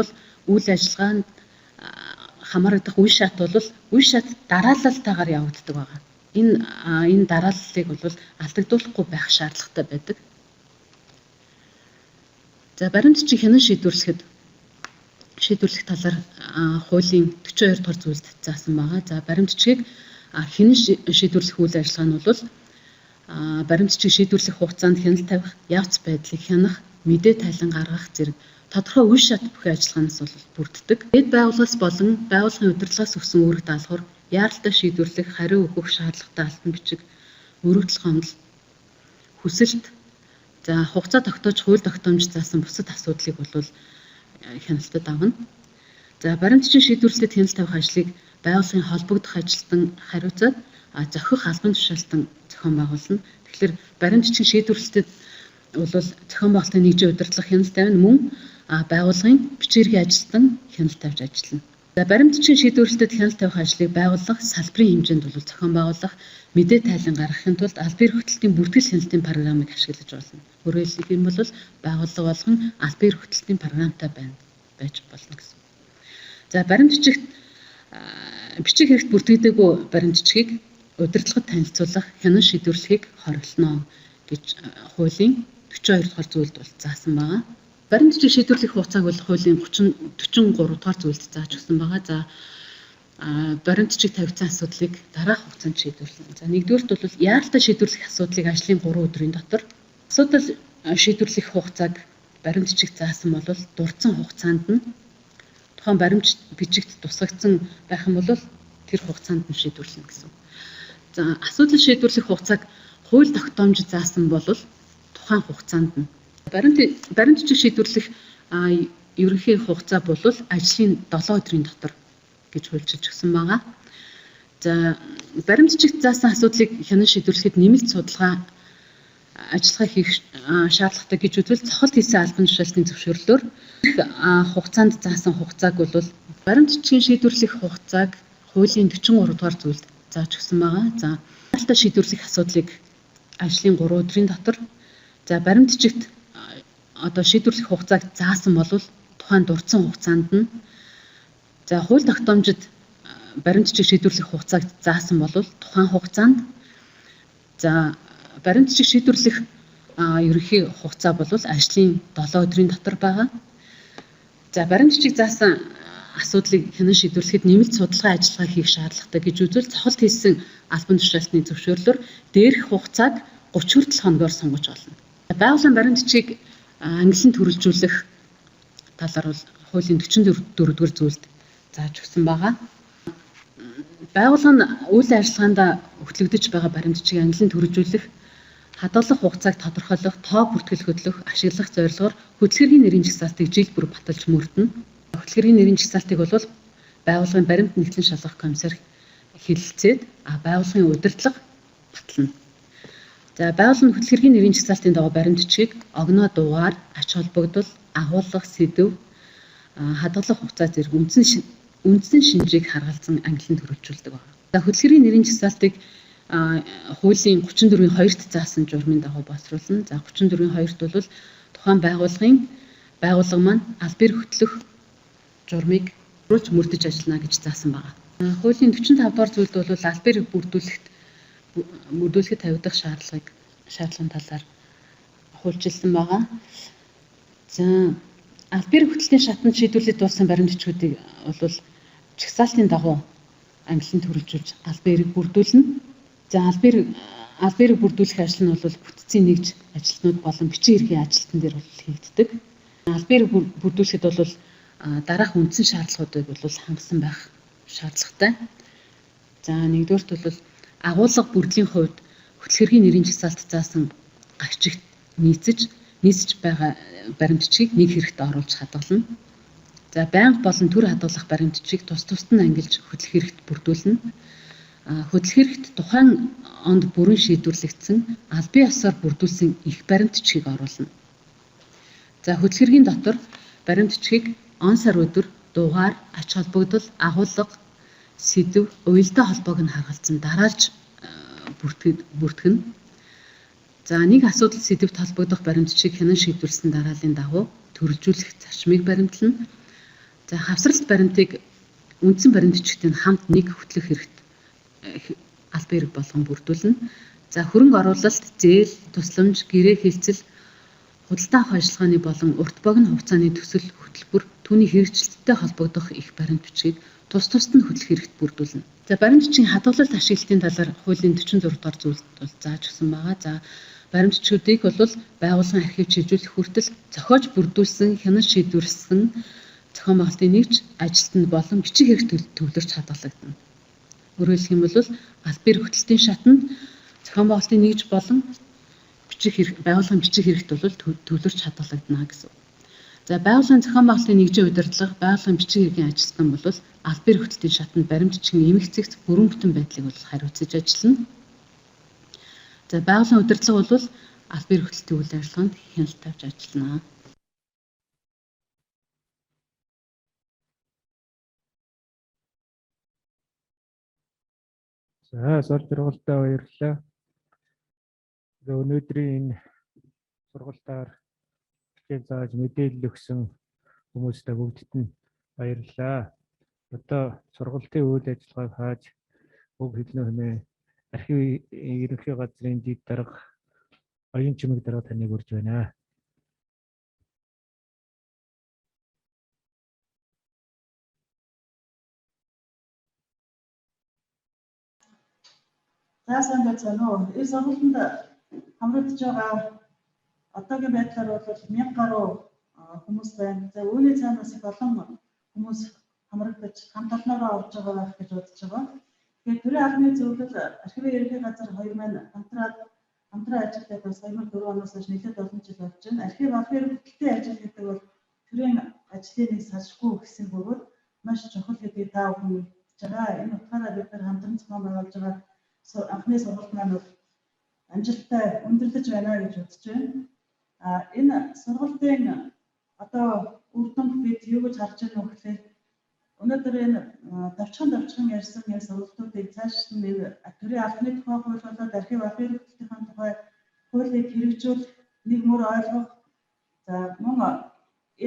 үйл ажиллагаанд хамаардаг үе шат бол үе шат дараалалтайгаар явагддаг байгаа. Энэ дарааллыг бол алдагдуулахгүй байх шаардлагатай байдаг. За баримтчийг хянан шийдвэрлэх талаар хуулийн 42 дугаар зүйлд заасан байгаа. За баримтчийг хянан шийдвэрлэх үйл ажиллагаа нь бол баримтчийг шийдвэрлэх хугацаанд хяналт тавих, явц байдлыг хянах, мэдээ тайлан гаргах зэрэг тодорхой үе шат бүхий ажиллагаанаас бол бүрддэг. Эд байгууллагаас болон байгууллагын удирдлагаас өгсөн үүрэг даалгавар, яаралтай шийдвэрлэх, хариу өгөх шаардлагатай алтан бичиг, өргөдөл гомдол, хүсэлт, за хугацаа тогтоож хууль тогтоомж заасан бусад асуудлыг бол хяналтад авна. За баримтчийн шийдвэрлэлд хяналт тавих ажлыг байгууллагын холбогдох ажилтан хариуцаад зохих албан тушаалтан зохион байгуулна. Тэгэхээр баримтчийн шийдвэрлэлд бол зохион байгуулалтын нэгжийн удирдлага хяналт тавина, мөн байгууллагын бичгийн ажилтан хяналт тавьж ажиллана. За баримтчийн шийдвэрлэлд хяналт тавих ажлыг байгууллага салбарын хэмжээнд бол зохион байгуулах, мэдээ тайлан гаргахын тулд аль бие хөтөлтийн бүртгэл хяналтын програмыг ашиглаж болно. Өөрөөр хэлэх юм бол байгууллага болгон аль бие хөтөлтийн програмтай байж болно гэсэн. За баримтчигт бичиг хэрэгт бүртгэдэггүй баримтчгийг удирдлагад танилцуулах, хянан шийдвэрлэхийг хориглоно гэж хуулийн 42 дугаар зүйлд бол заасан байгаа. Баримтчийг шийдвэрлэх хугацааг бол хуулийн 43 дугаар зүйлд зааж өгсөн байгаа. За баримтчийг тавьсан асуудлыг дараах хугацаанд шийдвэрлэнэ. За нэгдүгээрт бол яаралтай шийдвэрлэх асуудлыг ажлын 3 өдрийн дотор, асуудал шийдвэрлэх хугацааг баримтчийг заасан бол дурдсан хугацаанд нь тухайн баримт бичигт тусгагдсан байх юм бол тэр хугацаанд нь шийдвэрлэнэ гэсэн. За асуудал шийдвэрлэх хугацааг хууль тогтоомж заасан бол тухайн хугацаанд нь баримтчийг шийдвэрлэх ерөнхий хугацаа бол ажлын 7 өдрийн дотор гэж хуульчилж өгсөн байгаа. За баримтчигт заасан асуудлыг хянан шийдвэрлэхэд нэмэлт судалгаа ажиллагаа хийх шаардлагатай гэж үзвэл цохолт хийсэн албан тушаалтын зөвшөөрлөөр хугацаанд заасан хугацааг бол баримтчгийн шийдвэрлэх хугацааг хуулийн 43 дугаар зүйлд зааж өгсөн байгаа. За яаралтай шийдвэрлэх асуудлыг ажлын 3 өдрийн дотор, за баримтчигт шийдвэрлэх хугацааг заасан бол тухайн дурдсан хугацаанд нь, за хууль тогтоомжид баримтчийг шийдвэрлэх хугацааг заасан бол тухайн хугацаанд, за баримтчийг шийдвэрлэх ерөнхий хугацаа бол ажлын 7 өдрийн дотор байгаа. За баримтчийг заасан асуудлыг хянан шийдвэрлэхэд нэмэлт судалгаа ажиллагаа хийх шаардлагатай гэж үзвэл цохолт хийсэн албан тушаалтны зөвшөөрлөөр дээрх хугацааг 30 хүртэл хоногоор сонгож болно. Байгууллагын баримтчийг ангилан төрөлжүүлэх талаар бол хуулийн 44 дугаар зүйлд зааж өгсөн байгаа. Байгууллага нь үйл ажиллагаанд хөтлөгдөж байгаа баримтчийг ангилан төрөлжүүлэх, хадгалах хугацааг тодорхойлох, тоо бүртгэл хөтлөх, ашиглах зорилгоор хөтөлбөрийн нэрийн жагсаалтыг жил бүр баталж мөрдөнө. Хөтөлбөрийн нэрийн жагсаалтыг бол байгууллагын баримт нэгтлэн шалгах комиссар хэлэлцээд байгууллагын удирдлага батална. За байгууллагын хөтөлбөрийн нэрийн жагсаалтын дагуу баримтчийг огноо дугаар, ач холбогдол, агуулга, сэдэв, хадгалах хугацаа зэрэг үндсэн шинжийг харгалзан ангилан төрөлжүүлдэг байна. За хөтөлбөрийн нэрийн жагсаалтыг хуулийн 34-ийн 2-т заасан журмын дагуу боловсруулна. За 34-ийн 2-т бол тухайн байгууллага маань албаар хөтлөх журмыг рууч мөрдөж ажиллана гэж заасан байна. Хуулийн 45 дугаар зүйлд бол албаар бүрдүүлэхэд тавигдах шаардлагын талаар хуульчилсан байгаа. За албаар хөтлөлтийн шатанд шийдвэрлэж дуусан баримт бичгүүдийг бол чагсаалтын дагуу ангиллан төрөлжүүлж албаарыг бүрдүүлнэ. За албаарыг бүрдүүлэх ажил нь бол бүтцийн нэгж ажилтнууд болон бичиг хэргийн ажилтан дээр бол хийгддэг. Албаарыг бүрдүүлэхэд бол дараах үндсэн шаардлагуудыг бол хангасан байх шаардлагатай. За нэгдүгээрт бол агуулга бүрдлийн хувьд хөтлөх хэргийн нэрийн жагсаалт заасан гагчигт нийцэж байгаа баримт бичгийг нэг хэрэгт оруулж хадгална. За байнга болон төр хадгалах баримт бичгийг тусад нь ангилж хөтлөх хэрэгт бүрдүүлнэ. Хөтлөх хэрэгт тухайн онд бүрэн шийдвэрлэгдсэн албан ёсоор бүрдүүлсэн их баримт бичгийг оруулна. За хөтлөх хэргийн дотор баримт бичгийг он сар өдөр дугаар, ач холбогдол, агуулга, сэдв, уялдаа холбоог нь харгалзан дараалж бүртгэнэ. За нэг асуудал сэдвт холбогдох баримт бичгийг хянан шийдвэрлсэн дарааллын дагуу төрөлжүүлэх зарчмыг баримтлана. За хавсралт баримтыг үндсэн баримт бичгтээ хамт нэг хөтлөх хэрэгт албаарыг болгон бүрдүүлнэ. За хөрөнгө оруулалт, зээл, тусламж, гэрээ хийлцэл, худалдаа авах ажиллагааны болон урт богино хугацааны төсөл хөтөлбөр түүний хэрэгжилттэй холбогдох их баримт бичгийг тусад нь хөтлөх хэрэгт бүрдүүлнэ. За баримт бичгийн хадгалалт ашиглалтын талаар хуулийн 46 дугаар зүйлд бол зааж өгсөн байгаа. За баримт бичгүүдийг бол байгууллагын архивд шилжүүлэх хүртэл зохиож бүрдүүлсэн, хянан шийдвэрлсэн зохион байгуулалтын нэгж ажилтнанд болон бичиг хэрэг төвлөрч хадгалагдана. Өөрөөр хэлэх юм бол албаар хөтлөлтийн шатанд зохион байгуулалтын нэгж болон байгууллагын бичиг хэрэгт бол төвлөрч хадгалагдана гэсэн. За байгууллагын зохион байгуулалтын нэгжийн удирдлага, байгууллагын бичиг хэргийн ажилтан бол албаар хөтлөлтийн шатанд баримт бичгийн эмх зэгц бүрэн бүтэн байдлыг бол хариуцаж ажиллана. За байгууллагын удирдлага бол албаар хөтлөлтийн үйл ажиллагаанд хяналт тавьж ажиллана. За сар сургалтаа баярлалаа. Өнөөдрийн энэ сургалтаар хичээл зааж мэдээлэл өгсөн хүмүүстээ бүгдд нь баярлалаа. Одоо сургалтын үйл ажиллагааг хааж өг хэлнэ хэмээн архивын ерөнхий газрын дэд дарга оюун чимэг дарга таныг урьж байна. За сайн байна уу? Энэ сургалтанд хамрагдж байгаа одоогийн байдлаар бол 1000 гаруй хүмүүс байна. За үүний цаанаас их олон хүмүүс хамрагдаж хамт олноороо орж байгаа байх гэж бодож байгаа. Тэгэхээр төрийн албаны зөвлөл архивын ерөнхий газар 2 маань хамтран ажилладаг бас 2004 оноос хойш нэлээд олон жил болж байна. Архив албаар хөтлөлтийн ажил гэдэг бол төрийн ажлын нэг салшгүй хэсэг бөгөөд маш чухал гэдгийг та бүхэн мэдж байгаа. Энэ утгаараа бид нар хамтран зохион байгуулж байгаа анхны сургалт маань бол амжилттай өндөрлөж байна гэж бодож байна. Энэ сургалтын одоо үр дүн бид юу гэж харж байгаа вэ гэхээр өнөөдөр энэ давчхан ярьсан энэ сургалтуудыг цааш нь төрийн албаны тухай хууль болоод архив албаны хөтлөлтийн тухай хуулийг хэрэгжүүлэх нэг мөр ойлгох. За мөн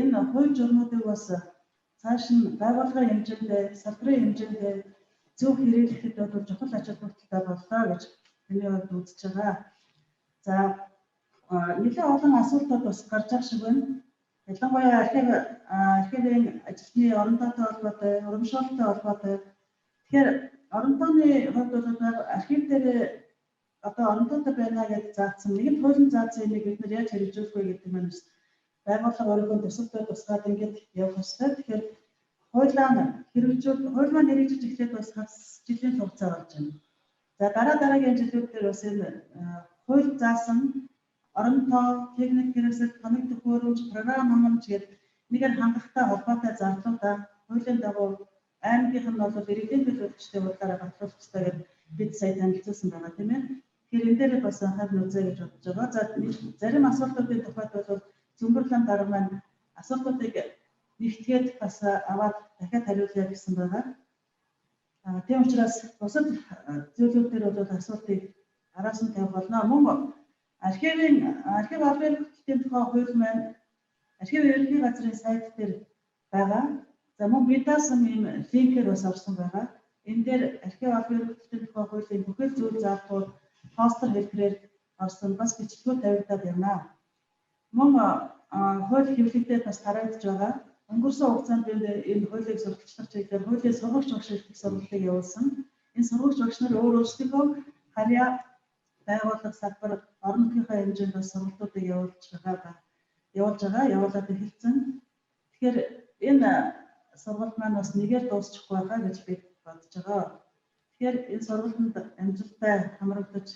энэ хууль журмуудыг бас цааш нь байгууллагын хэмжээндээ, салбарын хэмжээндээ зөв хэрэглэхэд бол чухал ач холбогдолтой боллоо гэж миний хувьд үзэж байгаа. За нэлээд олон асуултууд бас гарч байгаа шиг байна. Ялангуяа архивын ажилтны орондоотой холбоотой, урамшуулалттай холбоотой. Тэгэхээр орондооны хувьд бол архив дээр одоо орондоотой байна гэж заасан. Нэгэн хуулийн заасан юмыг бид нар яаж хэрэгжүүлэх вэ гэдэг маань байгууллага өөрийнхөө төсөлтөд тусгаад ингэж явах хэрэгтэй. Тэгэхээр хууль маань хэрэгжиж эхлээд бас жилийн хугацаа болж байна. За дараагийн жилүүд дээр бас энэ хууль заасан оронтой, техник хэрэгсэл, тоног төхөөрөмж, програм хамгаалж гэдэг нэгээр хангалттай холбоотой зарлуудаа хуулийн дагуу аймгийнх нь бол иргэдийн төлөөлөгчтэй уулзаараа батлуулах хэрэгтэй гэдэг бид сая танилцуулсан байгаа тийм ээ. Тэгэхээр энэ дээр бас анхаарал үзье гэж бодож байгаа. За зарим асуултуудын тухайд бол Зөмбөрлөн дарга маань асуултуудыг нэгтгээд бас аваад дахиад хариулъя гэсэн байгаа. Тийм учраас бусад зүйлүүд дээр бол асуултыг араас нь тавих болно. Мөн Архив албан хөтөлбөрийн тухай хууль маань архив ерөнхий газрын сайт дээр байгаа. За мөн би даасан ийм линкээр бас орсон байгаа. Энэ дээр архив албан хөтөлбөрийн тухай хуулийн бүхэл зүйл заалтууд постэр хэлбэрээр орсон бас бичлэгүүд тавигдаад байна. Мөн хууль хэвлэгдээд бас тараагдж байгаа. Өнгөрсөн хугацаанд энэ хуулийг сурталчлах чиглэлээр хуулийн сургагч багш хэлтэх сургалтыг явуулсан. Энэ сургагч багш нар өөрсдөө харьяа байгууллага салбар орон нутгийнхаа хэмжээнд бас сургалтуудыг явуулаад эхэлсэн. Тэгэхээр энэ сургалт маань бас нэгээр дуусчихгүй байгаа гэж би бодож байгаа. Тэгэхээр энэ сургалтанд амжилттай хамрагдаж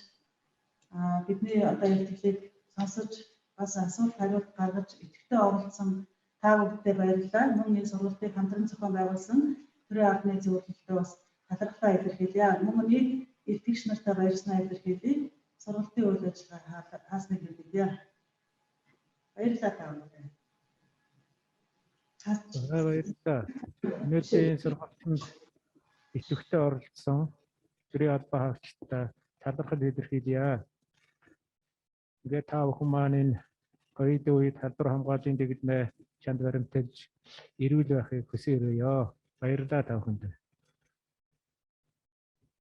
бидний одоо илтгэлийг сонсож бас асуулт хариулт гаргаж идэвхтэй оролцсон та бүхэндээ баярлалаа. Мөн энэ сургалтыг хамтран зохион байгуулсан төрийн албаны зөвлөлтөд бас талархлаа илэрхийлье. Мөн нийт итгэгч нартай баярснаа илэрхийлье. Сургалтын үйл ажиллагаа хаасныг хэлье. Баярлалаа та бүхэнд. Баярлалаа. Өнөөдрийн сургалтанд идэвхтэй оролцсон төрийн албан хаагчдаа талархал илэрхийлье. Тэгээд та бүхэн маань энэ ковид үед халдвар хамгааллын дэглэмээ чанд баримталж эрүүл байхыг хүсье. Баярлалаа та бүхэнд.